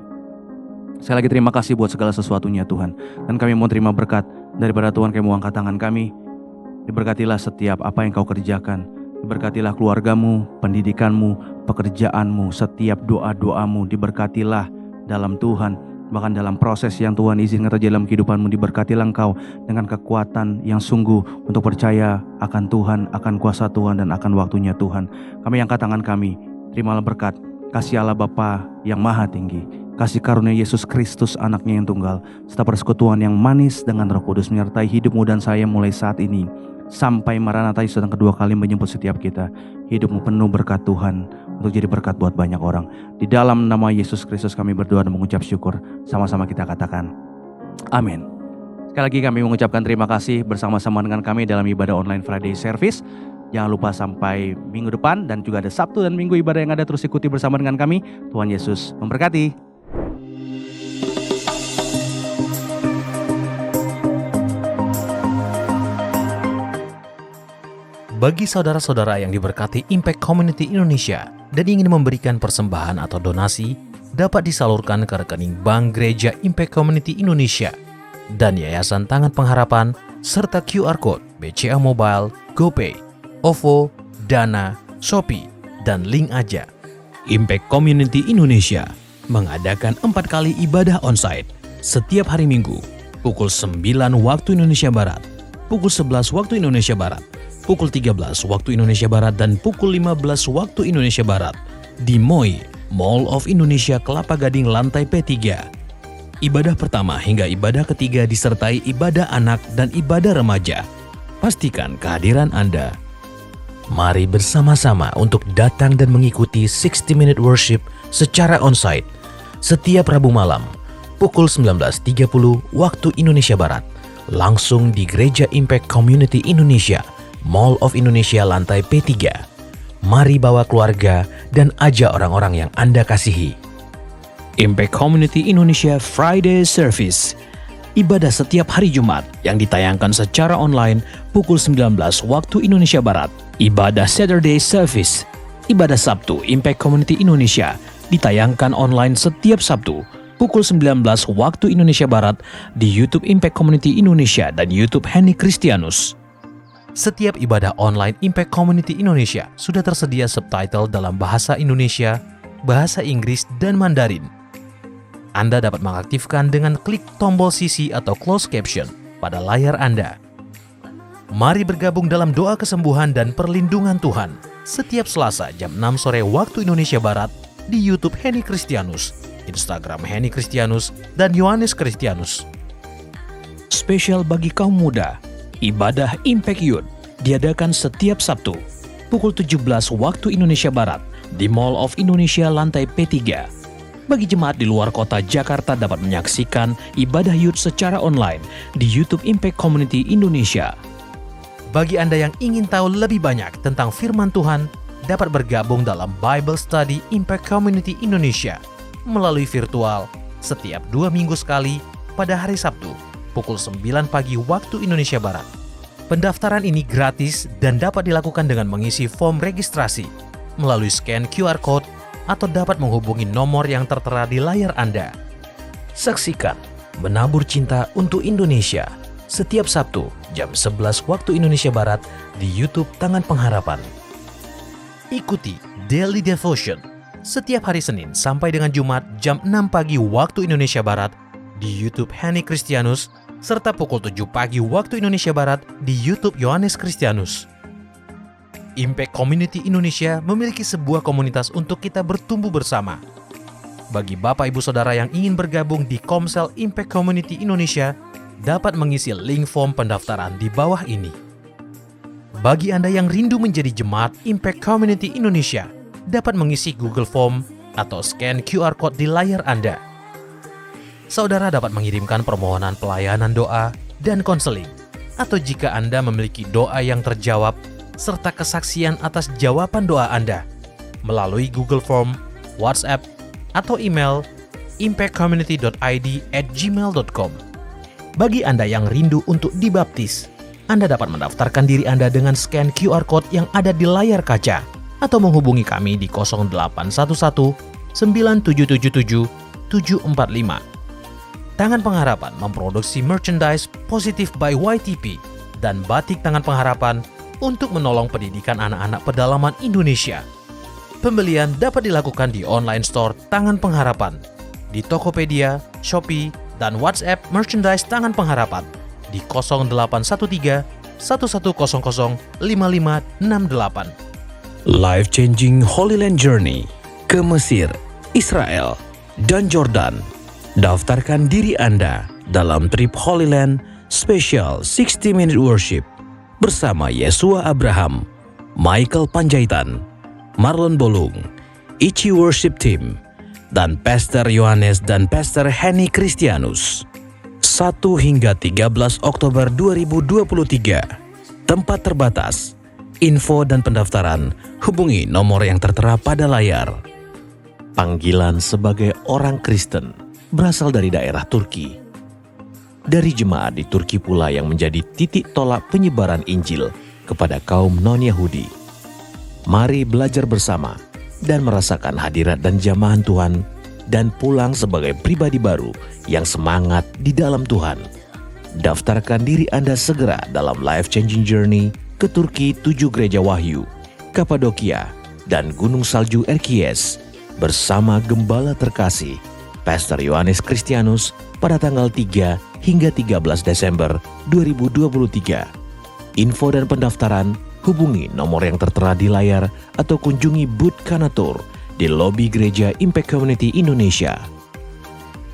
Sekali lagi terima kasih buat segala sesuatunya Tuhan. Dan kami mau terima berkat daripada Tuhan. Kami mau angkat tangan kami. Diberkatilah setiap apa yang Kau kerjakan. Diberkatilah keluarga-Mu, pendidikan-Mu, pekerjaan-Mu, setiap doa-doa-Mu. Diberkatilah dalam Tuhan. Bahkan dalam proses yang Tuhan izinkan terjadi dalam kehidupan-Mu, diberkatilah Engkau dengan kekuatan yang sungguh untuk percaya akan Tuhan, akan kuasa Tuhan, dan akan waktunya Tuhan. Kami angkat tangan kami. Terimalah berkat kasih Allah Bapa yang Maha Tinggi, kasih karunia Yesus Kristus anaknya yang tunggal, serta persekutuan yang manis dengan Roh Kudus menyertai hidupmu dan saya mulai saat ini sampai Maranatha Yesus yang kedua kali menjemput setiap kita. Hidupmu penuh berkat Tuhan, untuk jadi berkat buat banyak orang. Di dalam nama Yesus Kristus kami berdoa dan mengucap syukur. Sama-sama kita katakan amin. Sekali lagi kami mengucapkan terima kasih bersama-sama dengan kami dalam ibadah online Friday Service. Jangan lupa sampai minggu depan, dan juga ada Sabtu dan Minggu ibadah yang ada, terus ikuti bersama dengan kami. Tuhan Yesus memberkati. Bagi saudara-saudara yang diberkati Impact Community Indonesia dan ingin memberikan persembahan atau donasi, dapat disalurkan ke rekening Bank Gereja Impact Community Indonesia dan Yayasan Tangan Pengharapan, serta QR Code BCA Mobile, GoPay, OVO, Dana, Shopee, dan Link Aja. Impact Community Indonesia mengadakan 4 kali ibadah onsite setiap hari Minggu, pukul 9 waktu Indonesia Barat, pukul 11 waktu Indonesia Barat, pukul 13 waktu Indonesia Barat, dan pukul 15 waktu Indonesia Barat di MOI, Mall of Indonesia Kelapa Gading lantai P3. Ibadah pertama hingga ibadah ketiga disertai ibadah anak dan ibadah remaja. Pastikan kehadiran Anda. Mari bersama-sama untuk datang dan mengikuti 60 Minute Worship secara onsite setiap Rabu malam pukul 19.30 waktu Indonesia Barat, langsung di Gereja Impact Community Indonesia, Mall of Indonesia lantai P3. Mari bawa keluarga dan ajak orang-orang yang Anda kasihi. Impact Community Indonesia Friday Service, ibadah setiap hari Jumat yang ditayangkan secara online pukul 19 waktu Indonesia Barat. Ibadah Saturday Service, ibadah Sabtu Impact Community Indonesia ditayangkan online setiap Sabtu pukul 19 waktu Indonesia Barat di YouTube Impact Community Indonesia dan YouTube Henny Kristianus. Setiap ibadah online Impact Community Indonesia sudah tersedia subtitle dalam bahasa Indonesia, bahasa Inggris, dan Mandarin. Anda dapat mengaktifkan dengan klik tombol CC atau closed caption pada layar Anda. Mari bergabung dalam doa kesembuhan dan perlindungan Tuhan setiap Selasa jam 6 sore waktu Indonesia Barat di YouTube Henny Kristianus, Instagram Henny Kristianus, dan Yohanes Kristianus. Spesial bagi kaum muda, ibadah Impact Youth diadakan setiap Sabtu pukul 17 waktu Indonesia Barat di Mall of Indonesia lantai P3. Bagi jemaat di luar kota Jakarta dapat menyaksikan ibadah youth secara online di YouTube Impact Community Indonesia. Bagi Anda yang ingin tahu lebih banyak tentang firman Tuhan, dapat bergabung dalam Bible Study Impact Community Indonesia melalui virtual setiap 2 minggu sekali pada hari Sabtu pukul 9 pagi waktu Indonesia Barat. Pendaftaran ini gratis dan dapat dilakukan dengan mengisi form registrasi melalui scan QR Code atau dapat menghubungi nomor yang tertera di layar Anda. Saksikan Menabur Cinta untuk Indonesia setiap Sabtu jam 11 waktu Indonesia Barat di YouTube Tangan Pengharapan. Ikuti Daily Devotion setiap hari Senin sampai dengan Jumat jam 6 pagi waktu Indonesia Barat di YouTube Henny Kristianus serta pukul 7 pagi waktu Indonesia Barat di YouTube Yohanes Kristianus. Impact Community Indonesia memiliki sebuah komunitas untuk kita bertumbuh bersama. Bagi Bapak Ibu Saudara yang ingin bergabung di Komsel Impact Community Indonesia, dapat mengisi link form pendaftaran di bawah ini. Bagi Anda yang rindu menjadi jemaat Impact Community Indonesia, dapat mengisi Google Form atau scan QR Code di layar Anda. Saudara dapat mengirimkan permohonan pelayanan doa dan konseling, atau jika Anda memiliki doa yang terjawab, serta kesaksian atas jawaban doa Anda melalui Google Form, WhatsApp, atau email impactcommunity.id@gmail.com. Bagi Anda yang rindu untuk dibaptis, Anda dapat mendaftarkan diri Anda dengan scan QR Code yang ada di layar kaca atau menghubungi kami di 0811 9777 745. Tangan Pengharapan memproduksi merchandise Positive by YTP dan batik Tangan Pengharapan untuk menolong pendidikan anak-anak pedalaman Indonesia. Pembelian dapat dilakukan di online store Tangan Pengharapan, di Tokopedia, Shopee, dan WhatsApp merchandise Tangan Pengharapan di 0813 1100 5568. Life Changing Holy Land Journey ke Mesir, Israel, dan Jordan. Daftarkan diri Anda dalam trip Holy Land Special 60 Minute Worship bersama Yesua Abraham, Michael Panjaitan, Marlon Bolung, Ichi Worship Team, dan Pastor Yohanes dan Pastor Henny Kristianus. 1 hingga 13 Oktober 2023. Tempat terbatas. Info dan pendaftaran hubungi nomor yang tertera pada layar. Panggilan sebagai orang Kristen berasal dari daerah Turki. Dari jemaat di Turki pula yang menjadi titik tolak penyebaran Injil kepada kaum non-Yahudi. Mari belajar bersama dan merasakan hadirat dan jamahan Tuhan dan pulang sebagai pribadi baru yang semangat di dalam Tuhan. Daftarkan diri Anda segera dalam Life Changing Journey ke Turki 7 Gereja Wahyu, Kapadokia, dan Gunung Salju Erciyes bersama Gembala terkasih Pastor Yohanes Kristianus pada tanggal 3 hingga 13 Desember 2023. Info dan pendaftaran hubungi nomor yang tertera di layar atau kunjungi booth Kanatur di lobi Gereja Impact Community Indonesia.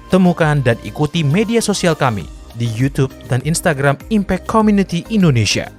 Temukan dan ikuti media sosial kami di YouTube dan Instagram Impact Community Indonesia.